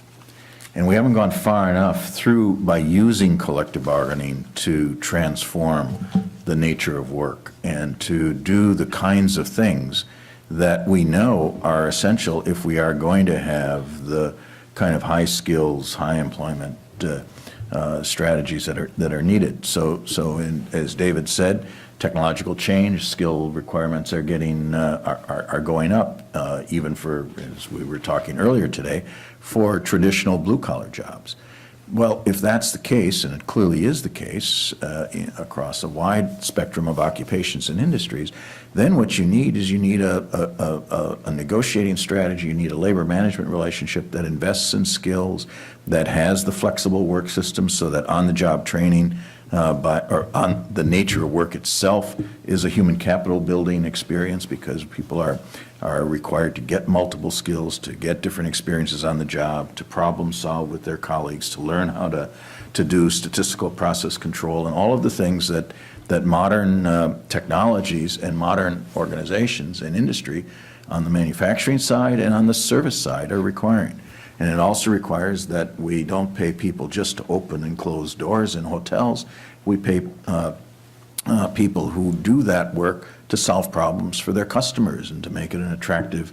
And we haven't gone far enough by using collective bargaining to transform the nature of work and to do the kinds of things that we know are essential if we are going to have the kind of high skills, high employment strategies that are needed. So as David said, technological change, skill requirements are going up, even for, as we were talking earlier today, for traditional blue-collar jobs. Well, if that's the case, and it clearly is the case across a wide spectrum of occupations and industries, then what you need is a negotiating strategy. You need a labor management relationship that invests in skills, that has the flexible work system so that on-the-job training or on the nature of work itself is a human capital building experience, because people are required to get multiple skills, to get different experiences on the job, to problem solve with their colleagues, to learn how to do statistical process control, and all of the things that modern technologies and modern organizations and industry on the manufacturing side and on the service side are requiring. And it also requires that we don't pay people just to open and close doors in hotels. We pay people who do that work to solve problems for their customers and to make it an attractive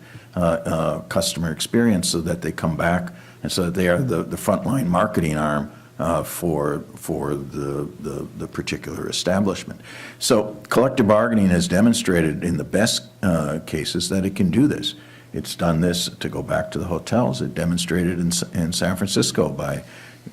customer experience, so that they come back and so that they are the frontline marketing arm for the particular establishment. So collective bargaining has demonstrated in the best cases that it can do this. It's done this, to go back to the hotels, it demonstrated in San Francisco by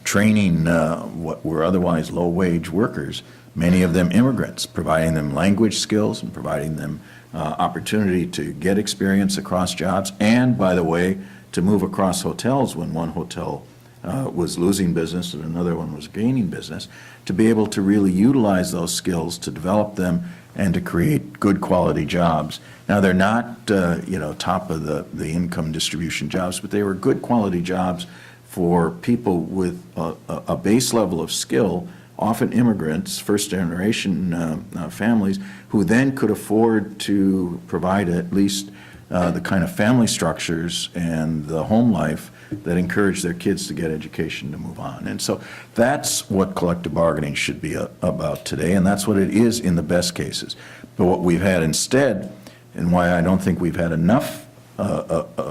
training what were otherwise low-wage workers, many of them immigrants, providing them language skills and providing them opportunity to get experience across jobs, and, by the way, to move across hotels when one hotel was losing business and another one was gaining business, to be able to really utilize those skills, to develop them, and to create good quality jobs. Now, they're not top of the income distribution jobs, but they were good quality jobs for people with a base level of skill, often immigrants, first generation families, who then could afford to provide at least the kind of family structures and the home life that encourage their kids to get education to move on. And so that's what collective bargaining should be about today, and that's what it is in the best cases. But what we've had instead, and why I don't think we've had enough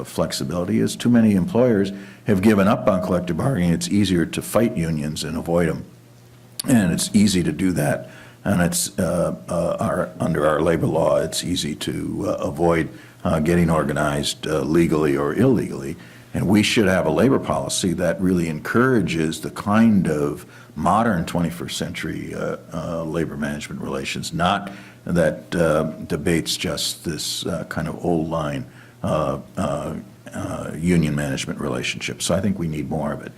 flexibility, is too many employers have given up on collective bargaining. It's easier to fight unions and avoid them, and it's easy to do that. And it's under our labor law, it's easy to avoid getting organized legally or illegally. And we should have a labor policy that really encourages the kind of modern 21st century labor management relations, not that debates just this kind of old line union management relationship. So I think we need more of it.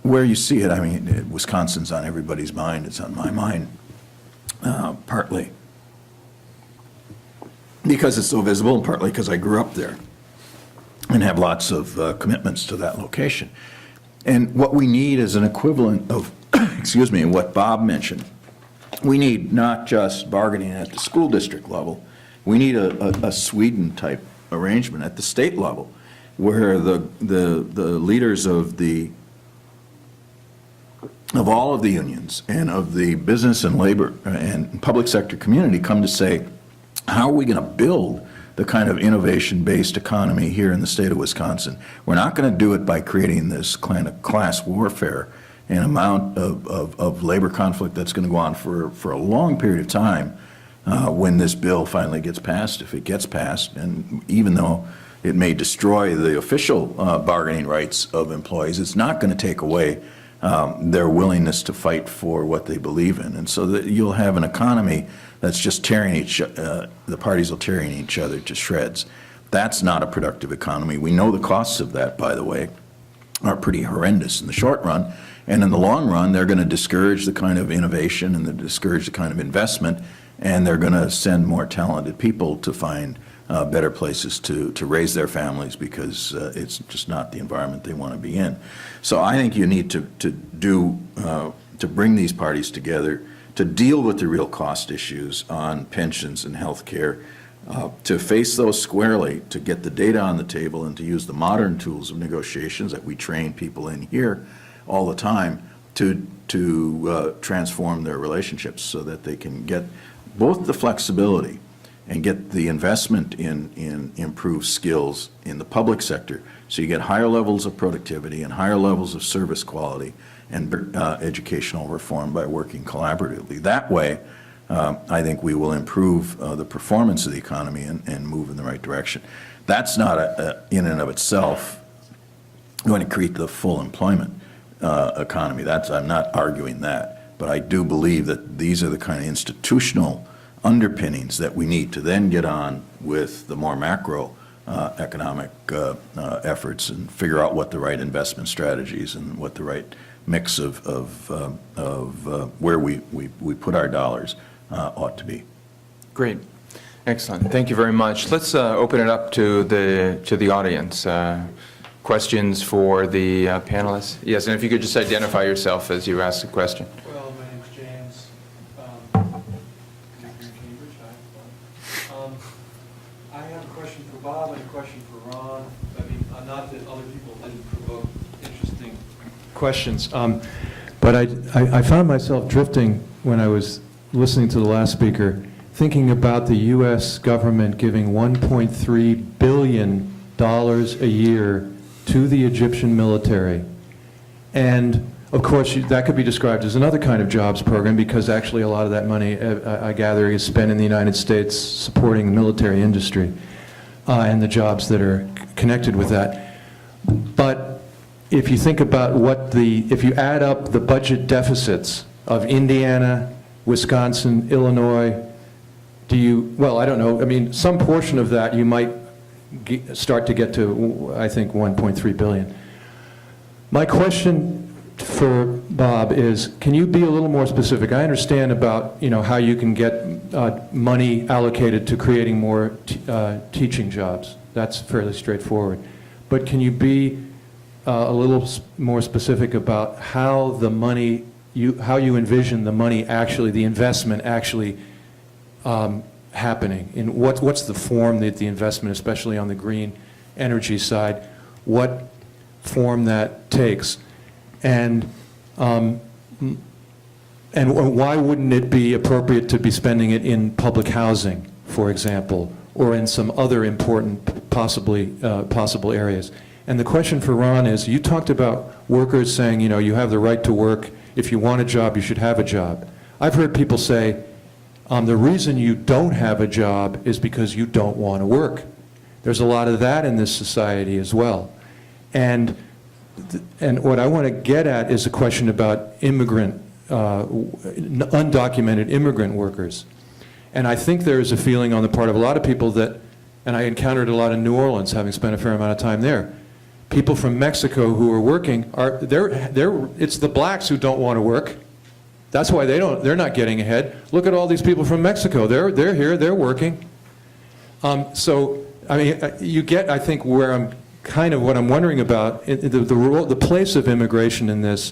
Where you see it, I mean, Wisconsin's on everybody's mind. It's on my mind, partly because it's so visible, and partly because I grew up there and have lots of commitments to that location. And what we need is an equivalent of, excuse me, what Bob mentioned. We need not just bargaining at the school district level. We need a Sweden-type arrangement at the state level, where the leaders of all of the unions and of the business and labor and public sector community come to say, how are we going to build the kind of innovation-based economy here in the state of Wisconsin? We're not going to do it by creating this kind of class warfare and amount of labor conflict that's going to go on for a long period of time when this bill finally gets passed, if it gets passed. And even though it may destroy the official bargaining rights of employees, it's not going to take away their willingness to fight for what they believe in. And so that you'll have an economy that's just the parties will tearing each other to shreds. That's not a productive economy. We know the costs of that, by the way, are pretty horrendous in the short run. And in the long run, they're going to discourage the kind of innovation and discourage the kind of investment, and they're going to send more talented people to find better places to raise their families, because it's just not the environment they want to be in. So I think you need to bring these parties together to deal with the real cost issues on pensions and health care, to face those squarely, to get the data on the table, and to use the modern tools of negotiations that we train people in here all the time to transform their relationships so that they can get both the flexibility and get the investment in improved skills in the public sector, so you get higher levels of productivity and higher levels of service quality and educational reform by working collaboratively. That way, I think we will improve the performance of the economy and move in the right direction. That's not, in and of itself, going to create the full employment economy. I'm not arguing that, but I do believe that these are the kind of institutional underpinnings that we need to then get on with the more macro economic efforts and figure out what the right investment strategies and what the right mix of where we put our dollars ought to be. Great. Excellent. Thank you very much. Let's open it up to the audience. Questions for the panelists? Yes, and if you could just identify yourself as you ask the question. Well, my name's James. I'm here in Cambridge. I have a question for Bob and a question for Ron. I mean, not that other people didn't provoke interesting questions, but I found myself drifting when I was listening to the last speaker, thinking about the U.S. government giving $1.3 billion a year to the Egyptian military. And of course, that could be described as another kind of jobs program, because actually a lot of that money, I gather, is spent in the United States supporting the military industry and the jobs that are connected with that. But if you think about if you add up the budget deficits of Indiana, Wisconsin, Illinois, well, I don't know, I mean, some portion of that you might start to get to, I think, 1.3 billion. My question for Bob is, can you be a little more specific? I understand about, how you can get money allocated to creating more teaching jobs. That's fairly straightforward. But can you be a little more specific about how the money, how you envision the money actually, the investment actually happening? In what's the form that the investment, especially on the green energy side, what form that takes? And why wouldn't it be appropriate to be spending it in public housing, for example, or in some other important possible areas? And the question for Ron is, you talked about workers saying, you know, you have the right to work. If you want a job, you should have a job. I've heard people say, the reason you don't have a job is because you don't want to work. There's a lot of that in this society as well. And what I want to get at is a question about undocumented immigrant workers. And I think there is a feeling on the part of a lot of people that, and I encountered a lot in New Orleans, having spent a fair amount of time there, people from Mexico who are working, it's the blacks who don't want to work. That's why they're not getting ahead. Look at all these people from Mexico. They're here, they're working. So, I mean, you get, I think, where I'm kind of what I'm wondering about, the place of immigration in this,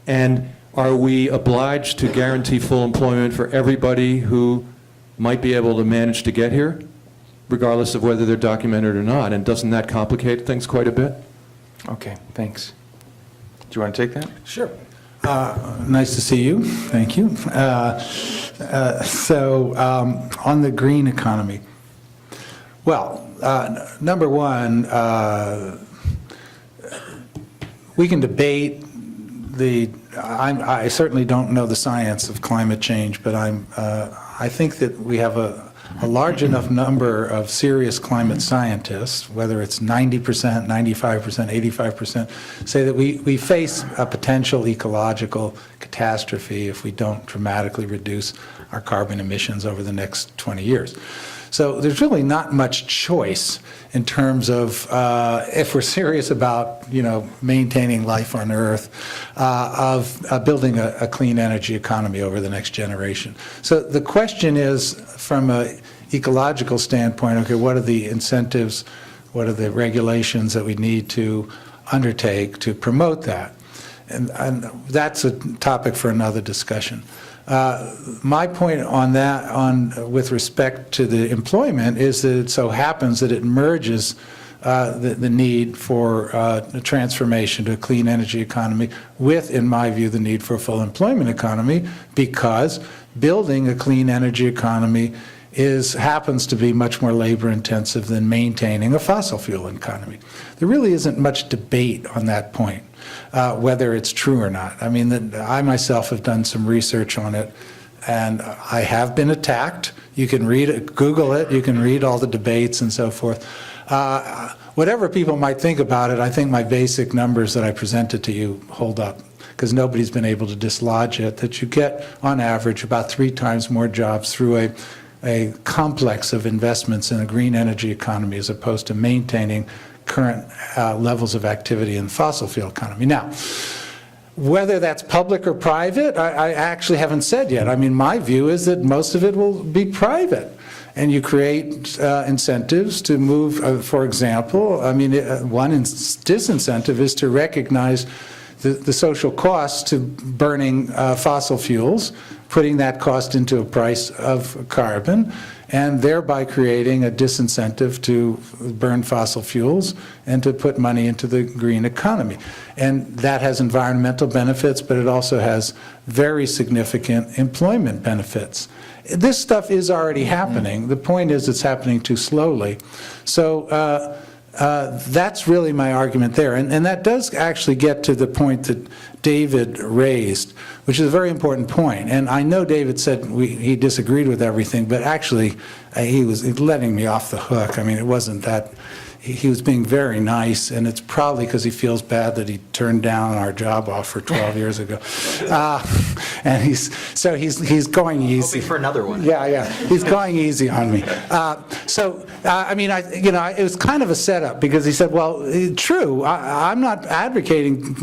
and are we obliged to guarantee full employment for everybody who might be able to manage to get here, regardless of whether they're documented or not? And doesn't that complicate things quite a bit? Okay, thanks. Do you want to take that? Sure. Nice to see you. Thank you. On the green economy, well, number one, we can debate I certainly don't know the science of climate change, but I think that we have a large enough number of serious climate scientists, whether it's 90%, 95%, 85%, say that we face a potential ecological catastrophe if we don't dramatically reduce our carbon emissions over the next 20 years. So there's really not much choice in terms of, if we're serious about, you know, maintaining life on Earth, of building a clean energy economy over the next generation. So the question is, from an ecological standpoint, okay, what are the incentives, what are the regulations that we need to undertake to promote that? And that's a topic for another discussion. My point on that, with respect to the employment, is that it so happens that it merges the need for a transformation to a clean energy economy with, in my view, the need for a full employment economy, because building a clean energy economy happens to be much more labor intensive than maintaining a fossil fuel economy. There really isn't much debate on that point. Whether it's true or not. I mean, I myself have done some research on it, and I have been attacked. You can read it, Google it, you can read all the debates and so forth. Whatever people might think about it, I think my basic numbers that I presented to you hold up, because nobody's been able to dislodge it, that you get, on average, about 3 times more jobs through a complex of investments in a green energy economy as opposed to maintaining current levels of activity in the fossil fuel economy. Now, whether that's public or private, I actually haven't said yet. I mean, my view is that most of it will be private. And you create incentives to move, for example, I mean, one disincentive is to recognize the social costs to burning fossil fuels, putting that cost into a price of carbon, and thereby creating a disincentive to burn fossil fuels and to put money into the green economy. And that has environmental benefits, but it also has very significant employment benefits. This stuff is already happening. The point is it's happening too slowly. So that's really my argument there. And that does actually get to the point that David raised, which is a very important point. And I know David said he disagreed with everything, but actually he was letting me off the hook. I mean, it wasn't that. He was being very nice, and it's probably because he feels bad that he turned down our job offer 12 years ago. And he's going easy. Hoping for another one. Yeah, he's going easy on me. I mean, it was kind of a setup, because he said, well, true, I'm not advocating,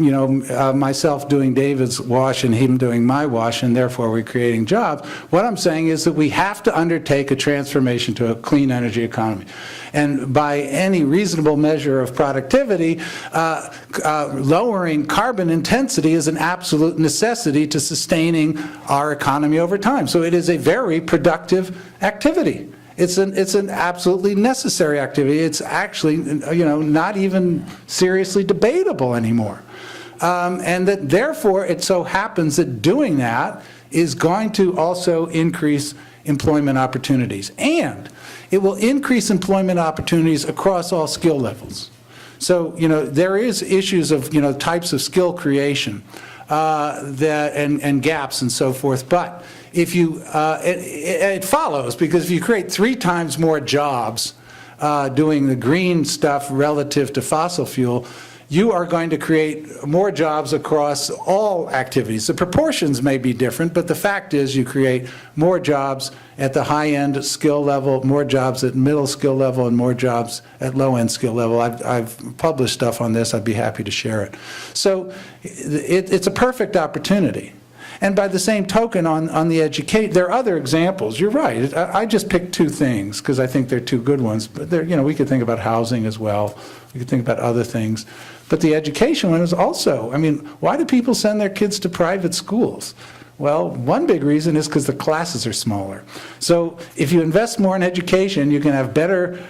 myself doing David's wash and him doing my wash, and therefore we're creating jobs. What I'm saying is that we have to undertake a transformation to a clean energy economy. And by any reasonable measure of productivity, lowering carbon intensity is an absolute necessity to sustaining our economy over time. So it is a very productive activity. It's an absolutely necessary activity. It's actually, not even seriously debatable anymore. And that therefore, it so happens that doing that is going to also increase employment opportunities. And it will increase employment opportunities across all skill levels. So, there is issues of, types of skill creation and gaps and so forth. But if you, it follows, because if you create 3 times more jobs doing the green stuff relative to fossil fuel, you are going to create more jobs across all activities. The proportions may be different, but the fact is you create more jobs at the high-end skill level, more jobs at middle skill level, and more jobs at low-end skill level. I've published stuff on this. I'd be happy to share it. So it's a perfect opportunity. And by the same token, on the education, there are other examples. You're right. I just picked 2 things because I think they're 2 good ones. But we could think about housing as well. We could think about other things. But the education one is also, why do people send their kids to private schools? Well, one big reason is because the classes are smaller. So if you invest more in education, you can have better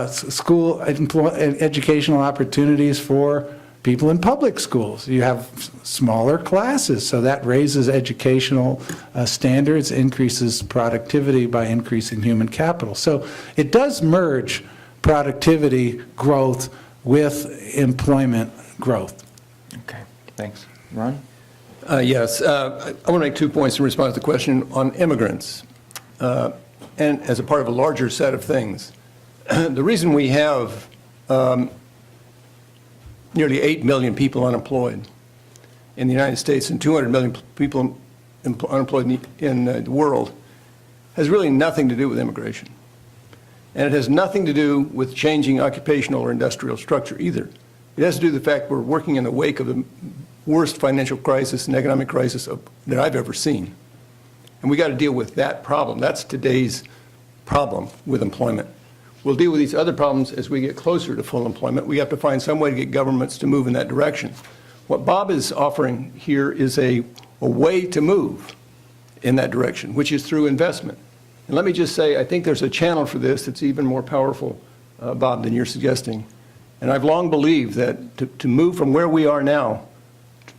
school educational opportunities for people in public schools. You have smaller classes, so that raises educational standards, increases productivity by increasing human capital. So it does merge productivity growth with employment growth. Okay, thanks. Ron? Yes, I want to make 2 points in response to the question on immigrants, and as a part of a larger set of things. The reason we have nearly 8 million people unemployed in the United States and 200 million people unemployed in the world has really nothing to do with immigration. And it has nothing to do with changing occupational or industrial structure either. It has to do with the fact we're working in the wake of the worst financial crisis and economic crisis that I've ever seen. And we got to deal with that problem. That's today's problem with employment. We'll deal with these other problems as we get closer to full employment. We have to find some way to get governments to move in that direction. What Bob is offering here is a way to move in that direction, which is through investment. And let me just say, I think there's a channel for this that's even more powerful, Bob, than you're suggesting. And I've long believed that to move from where we are now,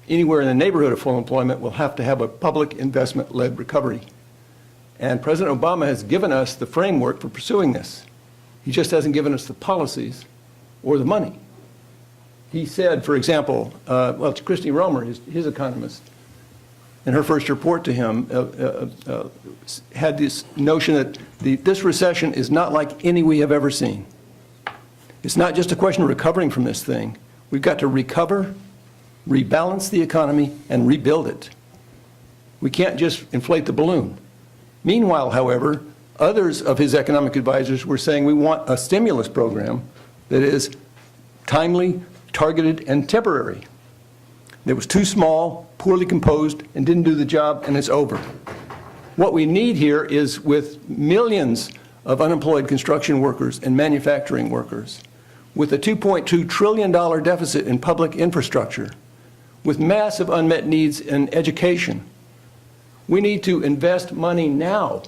anywhere in the neighborhood of full employment, we'll have to have a public investment-led recovery. And President Obama has given us the framework for pursuing this. He just hasn't given us the policies or the money. He said, for example, Christy Romer, his economist, in her first report to him, had this notion that this recession is not like any we have ever seen. It's not just a question of recovering from this thing. We've got to recover, rebalance the economy, and rebuild it. We can't just inflate the balloon. Meanwhile, however, others of his economic advisors were saying we want a stimulus program that is timely, targeted, and temporary. It was too small, poorly composed, and didn't do the job, and it's over. What we need here is, with millions of unemployed construction workers and manufacturing workers, with a $2.2 trillion deficit in public infrastructure, with massive unmet needs in education, we need to invest money now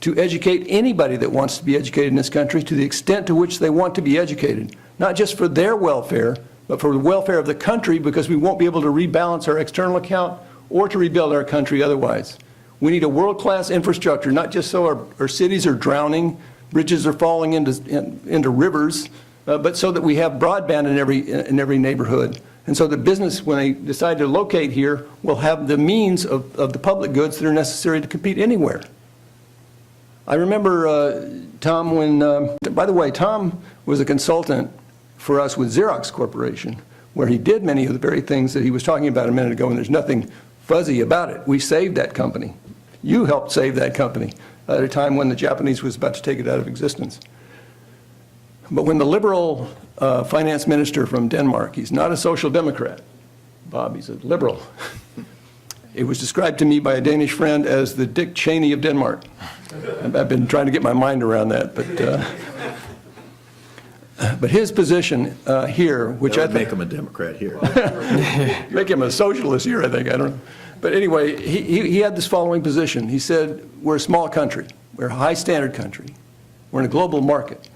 to educate anybody that wants to be educated in this country to the extent to which they want to be educated, not just for their welfare, but for the welfare of the country, because we won't be able to rebalance our external account or to rebuild our country otherwise. We need a world-class infrastructure, not just so our cities are drowning, bridges are falling into rivers, but so that we have broadband in every neighborhood. And so the business, when they decide to locate here, will have the means of the public goods that are necessary to compete anywhere. I remember, Tom, when, by the way, Tom was a consultant for us with Xerox Corporation, where he did many of the very things that he was talking about a minute ago, and there's nothing fuzzy about it. We saved that company. You helped save that company at a time when the Japanese was about to take it out of existence. But when the liberal finance minister from Denmark, he's not a social democrat, Bob, he's a liberal. It was described to me by a Danish friend as the Dick Cheney of Denmark. I've been trying to get my mind around that, but his position here, which That I would think make him a Democrat here. make him a socialist here, I think. I don't know. But anyway, he had this following position. He said, we're a small country. We're a high standard country. We're in a global market.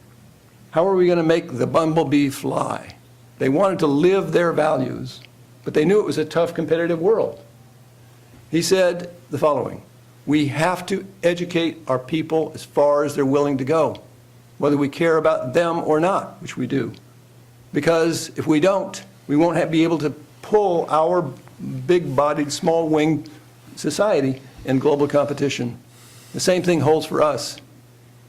How are we going to make the bumblebee fly? They wanted to live their values, but they knew it was a tough, competitive world. He said the following: we have to educate our people as far as they're willing to go, whether we care about them or not, which we do. Because if we don't, we won't be able to pull our big-bodied, small-winged society in global competition. The same thing holds for us.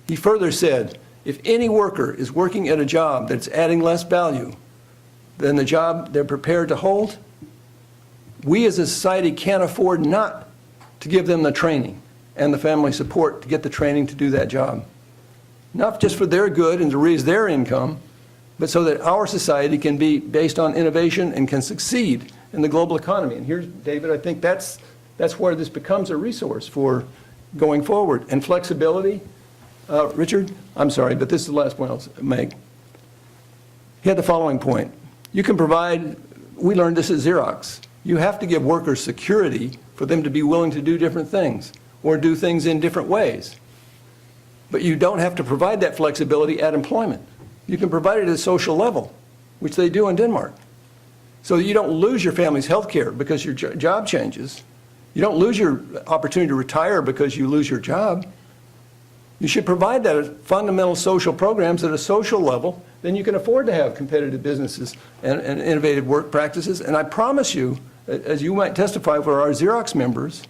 He further said, if any worker is working at a job that's adding less value than the job they're prepared to hold, we as a society can't afford not to give them the training and the family support to get the training to do that job. Not just for their good and to raise their income, but so that our society can be based on innovation and can succeed in the global economy. And here's, David, I think that's where this becomes a resource for going forward. And flexibility, Richard, I'm sorry, but this is the last point I'll make. He had the following point. You can provide, we learned this at Xerox, you have to give workers security for them to be willing to do different things or do things in different ways. But you don't have to provide that flexibility at employment. You can provide it at a social level, which they do in Denmark. So that you don't lose your family's health care because your job changes. You don't lose your opportunity to retire because you lose your job. You should provide that as fundamental social programs at a social level, then you can afford to have competitive businesses and innovative work practices. And I promise you, as you might testify for our Xerox members,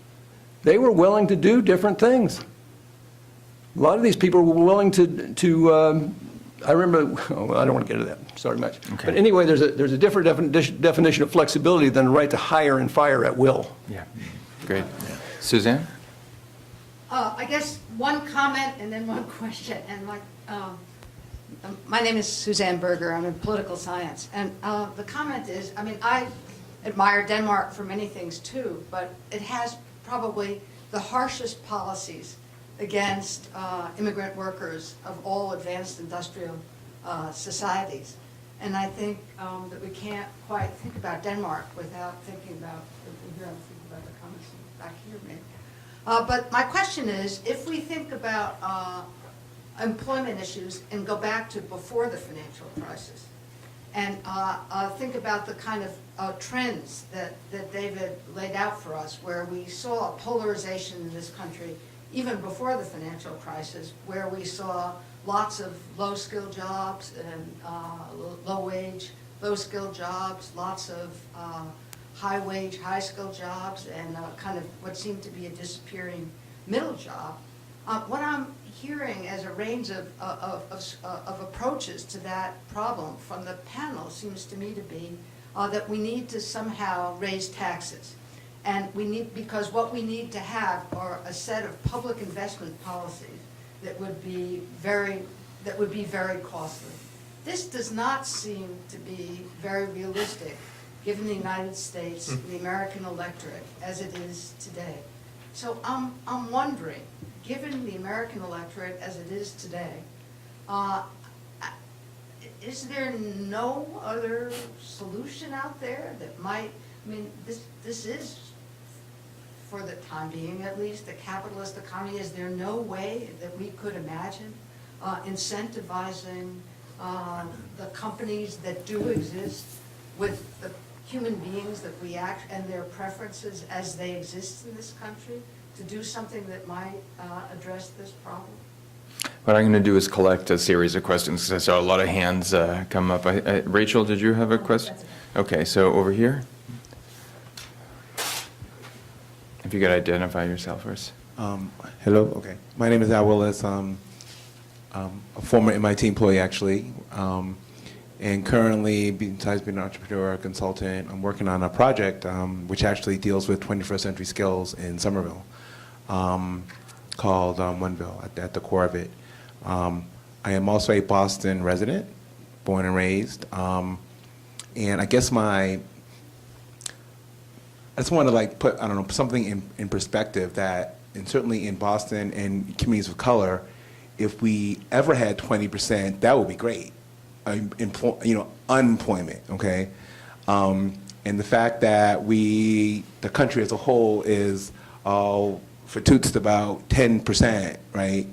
they were willing to do different things. A lot of these people were willing to I remember, I don't want to get into that, sorry much. Okay. But anyway, there's a different definition of flexibility than the right to hire and fire at will. Yeah, great. Suzanne? I guess one comment and then one question. And my name is Suzanne Berger. I'm in political science. And the comment is, I mean, I admire Denmark for many things too, but it has probably the harshest policies against immigrant workers of all advanced industrial societies. And I think that we can't quite think about Denmark without thinking about the comments back here, maybe. But my question is, if we think about employment issues and go back to before the financial crisis, and think about the kind of trends that David laid out for us, where we saw a polarization in this country even before the financial crisis, where we saw lots of low-skilled jobs and low-wage, low-skilled jobs, lots of high-wage, high-skilled jobs, and kind of what seemed to be a disappearing middle job. What I'm hearing as a range of approaches to that problem from the panel seems to me to be that we need to somehow raise taxes. And because what we need to have are a set of public investment policies that would be very costly. This does not seem to be very realistic, given the United States, the American electorate, as it is today. So I'm wondering, given the American electorate as it is today, is there no other solution out there that might, I mean, this is, for the time being at least, a capitalist economy. Is there no way that we could imagine incentivizing the companies that do exist with the human beings that react and their preferences as they exist in this country to do something that might address this problem? What I'm going to do is collect a series of questions, because I saw a lot of hands come up. Rachel, did you have a question? Okay, so over here. If you could identify yourself first. Hello, okay. My name is Al Willis. I'm a former MIT employee, actually, and currently, besides being an entrepreneur, a consultant, I'm working on a project which actually deals with 21st century skills in Somerville, called Oneville at the core of it. I am also a Boston resident, born and raised, and I guess I just want to put, I don't know, something in perspective that, and certainly in Boston and communities of color, if we ever had 20%, that would be great. Unemployment, okay? And the fact that the country as a whole is for toots about 10%, right?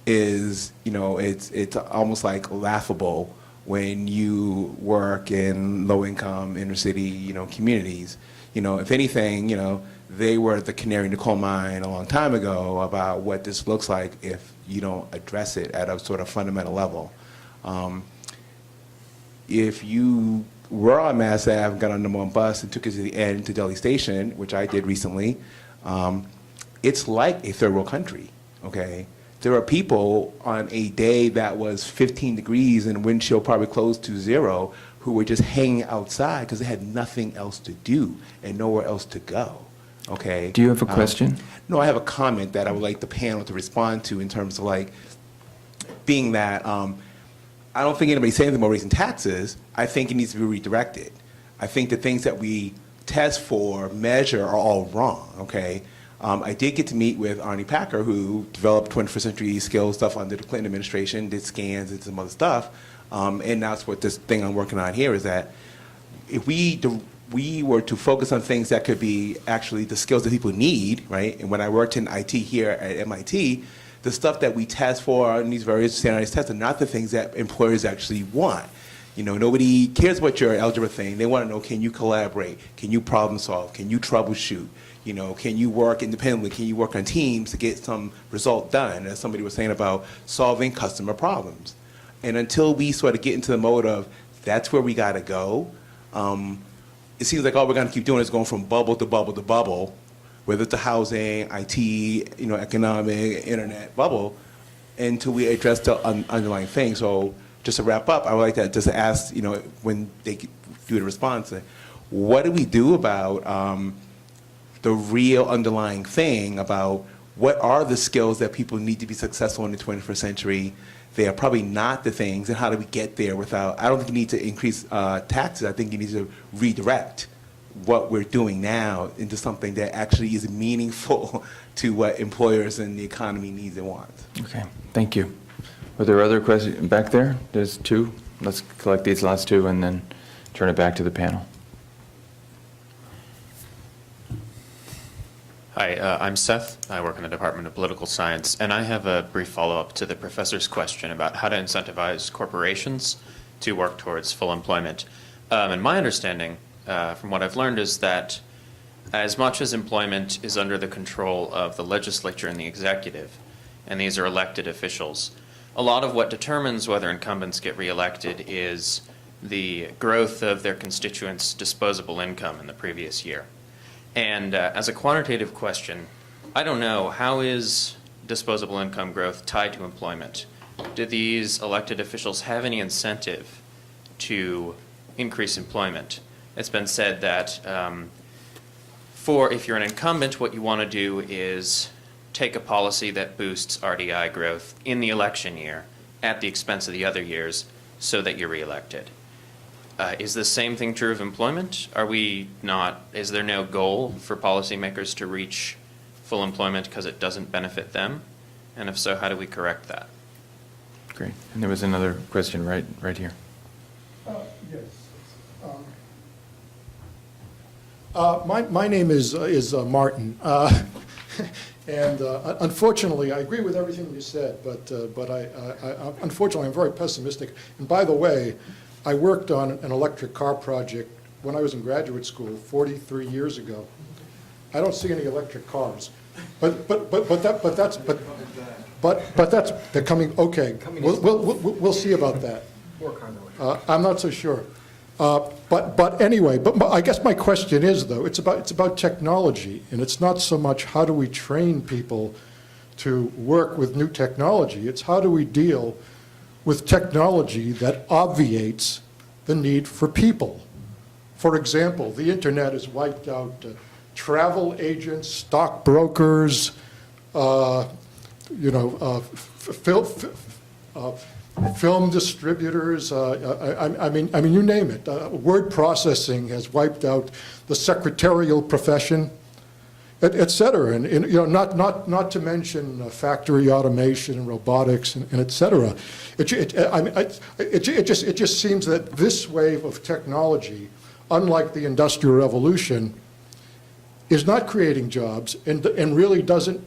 is, it's almost like laughable when you work in low-income inner city, communities. If anything, they were the canary in the coal mine a long time ago about what this looks like if you don't address it at a sort of fundamental level. If you were on Mass Ave, got on the one bus and took it to the end to Delhi Station, which I did recently, it's like a third world country, okay? There are people on a day that was 15 degrees and wind chill probably close to 0 who were just hanging outside because they had nothing else to do and nowhere else to go, okay? Do you have a question? No, I have a comment that I would like the panel to respond to in terms of like, being that I don't think anybody's saying anything about raising taxes. I think it needs to be redirected. I think the things that we test for, measure, are all wrong, okay? I did get to meet with Arnie Packer, who developed 21st century skills stuff under the Clinton administration, did scans and some other stuff. And that's what this thing I'm working on here is that if we were to focus on things that could be actually the skills that people need, right? And when I worked in IT here at MIT, the stuff that we test for in these various standardized tests are not the things that employers actually want. Nobody cares about your algebra thing. They want to know, can you collaborate? Can you problem solve? Can you troubleshoot? Can you work independently? Can you work on teams to get some result done? As somebody was saying about solving customer problems. And until we sort of get into the mode of that's where we got to go, it seems like all we're going to keep doing is going from bubble to bubble to bubble, whether it's the housing, IT, economic, internet bubble, until we address the underlying thing. So just to wrap up, I would like to just ask, when they do the response, what do we do about the real underlying thing about what are the skills that people need to be successful in the 21st century? They are probably not the things, and how do we get there without, I don't think you need to increase taxes, I think you need to redirect what we're doing now into something that actually is meaningful to what employers and the economy needs and wants. Okay, thank you. Were there other questions back there? There's 2. Let's collect these last 2 and then turn it back to the panel. Hi, I'm Seth. I work in the Department of Political Science, and I have a brief follow-up to the professor's question about how to incentivize corporations to work towards full employment. And my understanding, from what I've learned, is that as much as employment is under the control of the legislature and the executive, and these are elected officials, a lot of what determines whether incumbents get reelected is the growth of their constituents' disposable income in the previous year. And as a quantitative question, I don't know, how is disposable income growth tied to employment? Do these elected officials have any incentive to increase employment? It's been said that if you're an incumbent, what you want to do is take a policy that boosts RDI growth in the election year at the expense of the other years so that you're reelected. Is the same thing true of employment? Is there no goal for policymakers to reach full employment because it doesn't benefit them? And if so, how do we correct that? Great. And there was another question right here. Yes. My name is Martin. And unfortunately, I agree with everything you said, but unfortunately, I'm very pessimistic. And by the way, I worked on an electric car project when I was in graduate school 43 years ago. I don't see any electric cars, but that's they're coming. Okay, we'll see about that. I'm not so sure. But anyway, I guess my question is, though, it's about technology, and it's not so much how do we train people to work with new technology. It's how do we deal with technology that obviates the need for people. For example, the internet has wiped out travel agents, stockbrokers, film distributors. I mean, you name it. Word processing has wiped out the secretarial profession, et cetera. And not to mention factory automation and robotics and et cetera. It just seems that this wave of technology, unlike the Industrial Revolution, is not creating jobs and really doesn't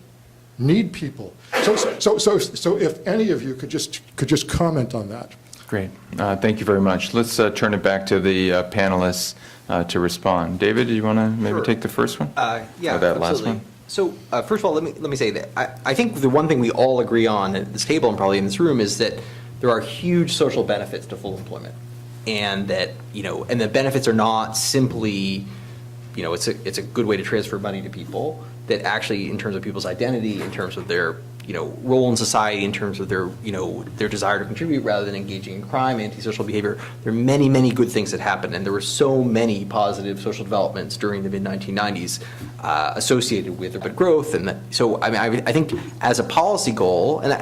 need people. So if any of you could just comment on that. Great. Thank you very much. Let's turn it back to the panelists to respond. David, do you want to maybe Sure. take the first one? Yeah, Or that last absolutely. one? So first of all, let me say that I think the one thing we all agree on at this table and probably in this room is that there are huge social benefits to full employment, and that and the benefits are not simply it's a good way to transfer money to people. That actually, in terms of people's identity, in terms of their role in society, in terms of their their desire to contribute rather than engaging in crime, antisocial behavior, there are many good things that happen, and there were so many positive social developments during the mid-1990s associated with urban growth, and so I think as a policy goal, and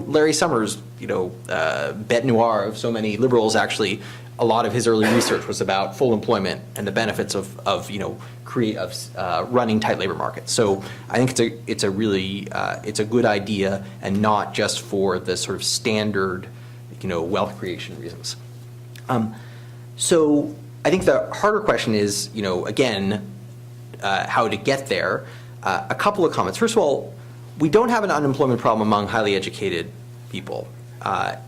Larry Summers, bête noire of so many liberals, actually a lot of his early research was about full employment and the benefits of running tight labor markets. So I think it's a really it's a good idea, and not just for the sort of standard wealth creation reasons. So I think the harder question is again how to get there. A couple of comments. First of all, we don't have an unemployment problem among highly educated people.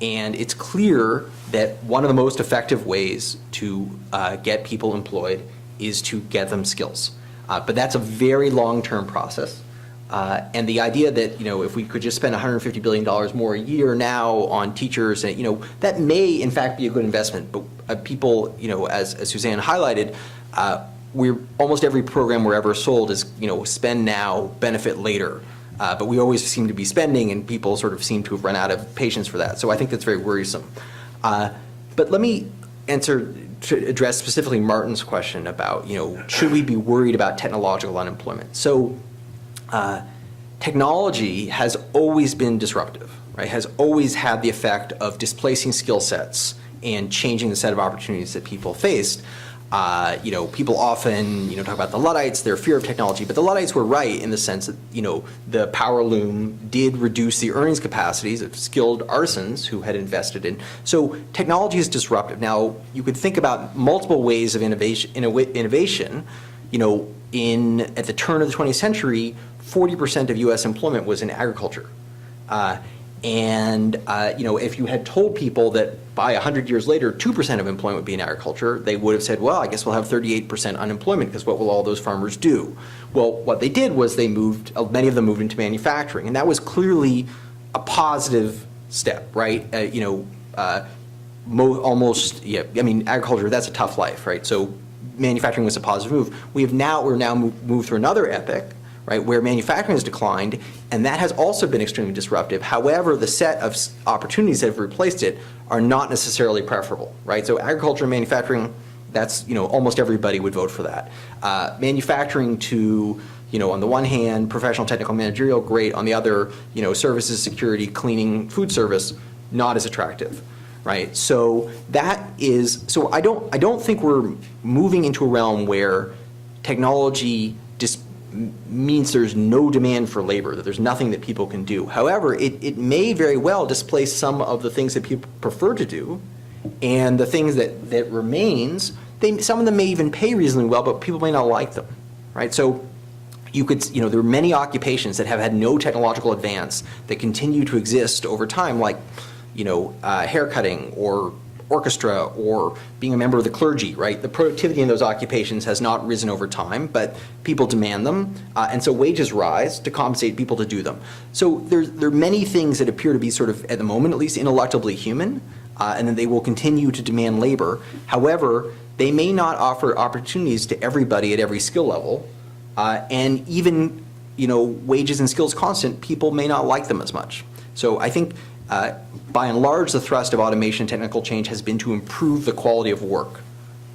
And it's clear that one of the most effective ways to get people employed is to get them skills. But that's a very long-term process. And the idea that, if we could just spend $150 billion more a year now on teachers, and, that may in fact be a good investment. But people, as Suzanne highlighted, almost every program we're ever sold is, spend now, benefit later. But we always seem to be spending, and people sort of seem to have run out of patience for that. So I think that's very worrisome. But let me address specifically Martin's question about, should we be worried about technological unemployment? So technology has always been disruptive, right? Has always had the effect of displacing skill sets and changing the set of opportunities that people faced. People often, talk about the Luddites, their fear of technology, but the Luddites were right in the sense that, the power loom did reduce the earnings capacities of skilled artisans who had invested in. So technology is disruptive. Now, you could think about multiple ways of innovation. At the turn of the 20th century, 40% of U.S. employment was in agriculture. If you had told people that by 100 years later, 2% of employment would be in agriculture, they would have said, well, I guess we'll have 38% unemployment, because what will all those farmers do? Well, what they did was many of them moved into manufacturing, and that was clearly a positive step, right? Agriculture, that's a tough life, right? So manufacturing was a positive move. We're now moved through another epoch, right, where manufacturing has declined, and that has also been extremely disruptive. However, the set of opportunities that have replaced it are not necessarily preferable, right? So agriculture and manufacturing, that's, almost everybody would vote for that. Manufacturing to, on the one hand, professional, technical, managerial, great. On the other, services, security, cleaning, food service, not as attractive, right? So I don't think we're moving into a realm where technology means there's no demand for labor, that there's nothing that people can do. However, it may very well displace some of the things that people prefer to do, and the things that remains, some of them may even pay reasonably well, but people may not like them, right? So you could, there are many occupations that have had no technological advance that continue to exist over time, like, haircutting or orchestra or being a member of the clergy, right? The productivity in those occupations has not risen over time, but people demand them, and so wages rise to compensate people to do them. So there are many things that appear to be sort of, at the moment at least, ineluctably human, and then they will continue to demand labor. However, they may not offer opportunities to everybody at every skill level, and even, wages and skills constant, people may not like them as much. So I think by and large, the thrust of automation and technical change has been to improve the quality of work.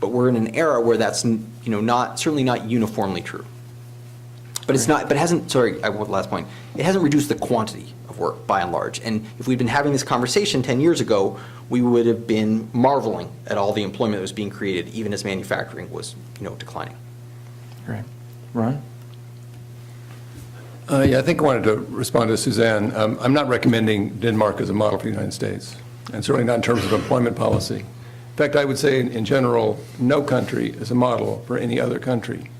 But we're in an era where that's certainly not uniformly true. But it's not. But it hasn't. Sorry, last point. It hasn't reduced the quantity of work by and large. And if we'd been having this conversation 10 years ago, we would have been marveling at all the employment that was being created, even as manufacturing was declining. Great. Ron? I think I wanted to respond to Suzanne. I'm not recommending Denmark as a model for the United States, and certainly not in terms of employment policy. In fact, I would say in general, no country is a model for any other country.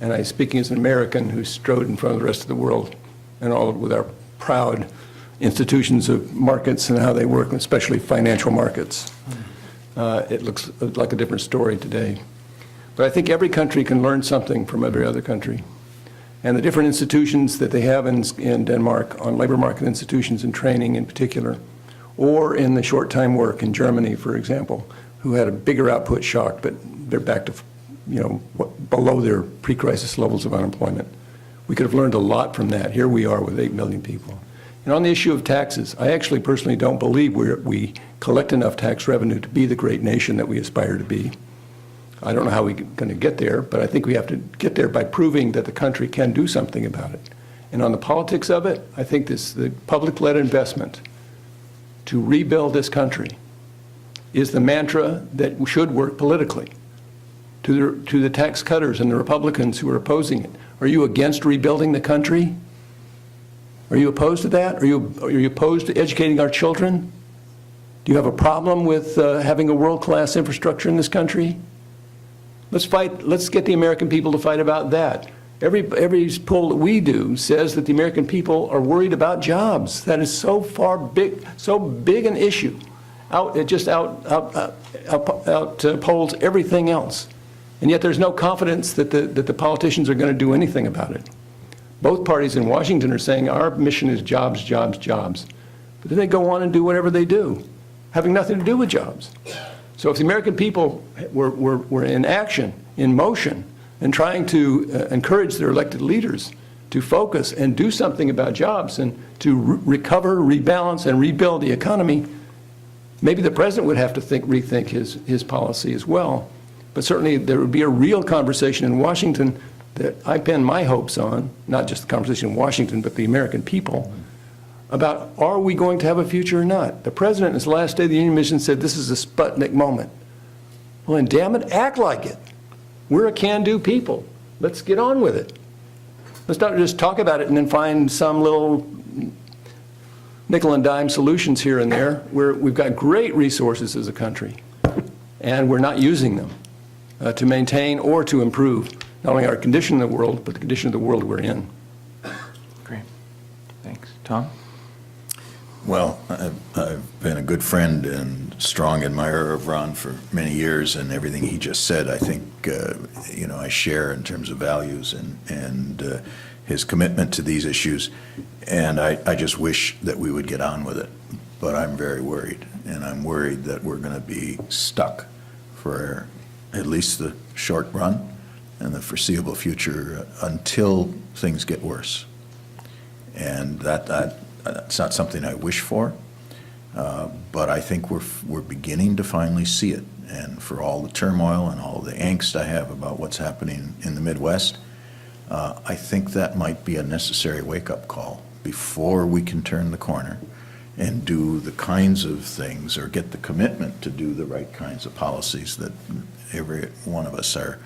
And I'm speaking as an American who strode in front of the rest of the world and all with our proud institutions of markets and how they work, especially financial markets. It looks like a different story today. But I think every country can learn something from every other country. And the different institutions that they have in Denmark, on labor market institutions and training in particular, or in the short-time work in Germany, for example, who had a bigger output shock, but they're back to, below their pre-crisis levels of unemployment. We could have learned a lot from that. Here we are with 8 million people. And on the issue of taxes, I actually personally don't believe we collect enough tax revenue to be the great nation that we aspire to be. I don't know how we're going to get there, but I think we have to get there by proving that the country can do something about it. And on the politics of it, I think the public-led investment to rebuild this country is the mantra that should work politically. To the tax cutters and the Republicans who are opposing it, are you against rebuilding the country? Are you opposed to that? Are you opposed to educating our children? Do you have a problem with having a world-class infrastructure in this country? Let's fight. Let's get the American people to fight about that. Every poll that we do says that the American people are worried about jobs. That is so big an issue. It just polls everything else. And yet there's no confidence that the politicians are going to do anything about it. Both parties in Washington are saying our mission is jobs, jobs, jobs. But then they go on and do whatever they do, having nothing to do with jobs. So if the American people were in action, in motion, and trying to encourage their elected leaders to focus and do something about jobs and to recover, rebalance, and rebuild the economy, maybe the president would have to rethink his policy as well. But certainly there would be a real conversation in Washington that I pin my hopes on, not just the conversation in Washington, but the American people, about are we going to have a future or not? The president in his last State of the Union mission said this is a Sputnik moment. Well, then damn it, act like it. We're a can-do people. Let's get on with it. Let's not just talk about it and then find some little nickel and dime solutions here and there where we've got great resources as a country and we're not using them to maintain or to improve not only our condition in the world, but the condition of the world we're in. Great. Thanks. Tom? Well, I've been a good friend and strong admirer of Ron for many years, and everything he just said, I think, I share in terms of values and his commitment to these issues, and I just wish that we would get on with it. But I'm very worried, and I'm worried that we're going to be stuck for at least the short run and the foreseeable future until things get worse. And that's not something I wish for, but I think we're beginning to finally see it. And for all the turmoil and all the angst I have about what's happening in the Midwest, I think that might be a necessary wake-up call before we can turn the corner and do the kinds of things or get the commitment to do the right kinds of policies that every one of us are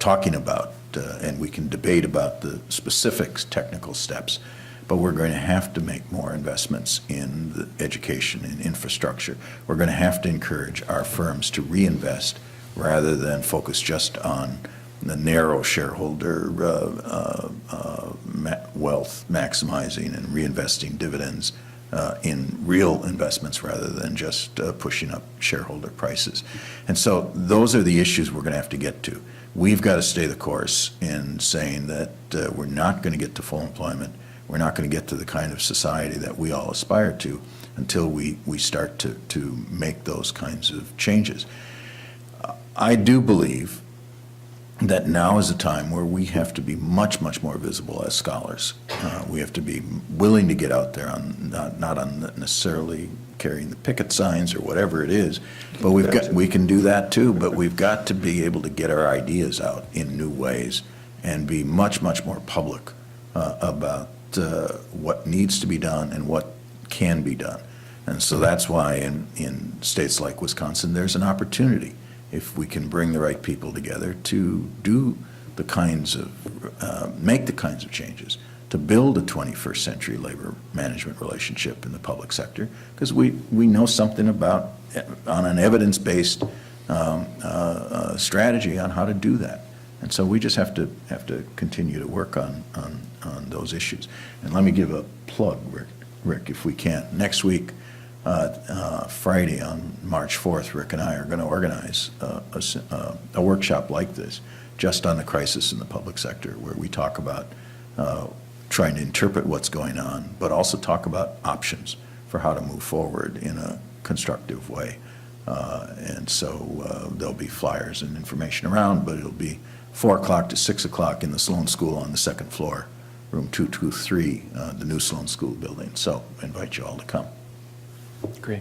talking about. And we can debate about the specific technical steps. But we're going to have to make more investments in the education and infrastructure. We're going to have to encourage our firms to reinvest rather than focus just on the narrow shareholder wealth maximizing and reinvesting dividends in real investments rather than just pushing up shareholder prices. And so those are the issues we're going to have to get to. We've got to stay the course in saying that we're not going to get to full employment. We're not going to get to the kind of society that we all aspire to until we start to make those kinds of changes. I do believe that now is a time where we have to be much, much more visible as scholars. We have to be willing to get out there, not on necessarily carrying the picket signs or whatever it is, but we can do that too, but we've got to be able to get our ideas out in new ways and be much, much more public about what needs to be done and what can be done. And so that's why in states like Wisconsin, there's an opportunity, if we can bring the right people together, to do the kinds of, make the kinds of changes, to build a 21st century labor management relationship in the public sector, because we know something about, on an evidence-based strategy on how to do that. And so we just have to continue to work on those issues. And let me give a plug, Rick, if we can. Next week, Friday on March 4th, Rick and I are going to organize a workshop like this, just on the crisis in the public sector, where we talk about trying to interpret what's going on, but also talk about options for how to move forward in a constructive way. And so there'll be flyers and information around, but it'll be 4 o'clock to 6 o'clock in the Sloan School on the second floor, room 223, the new Sloan School building. So I invite you all to come. Great.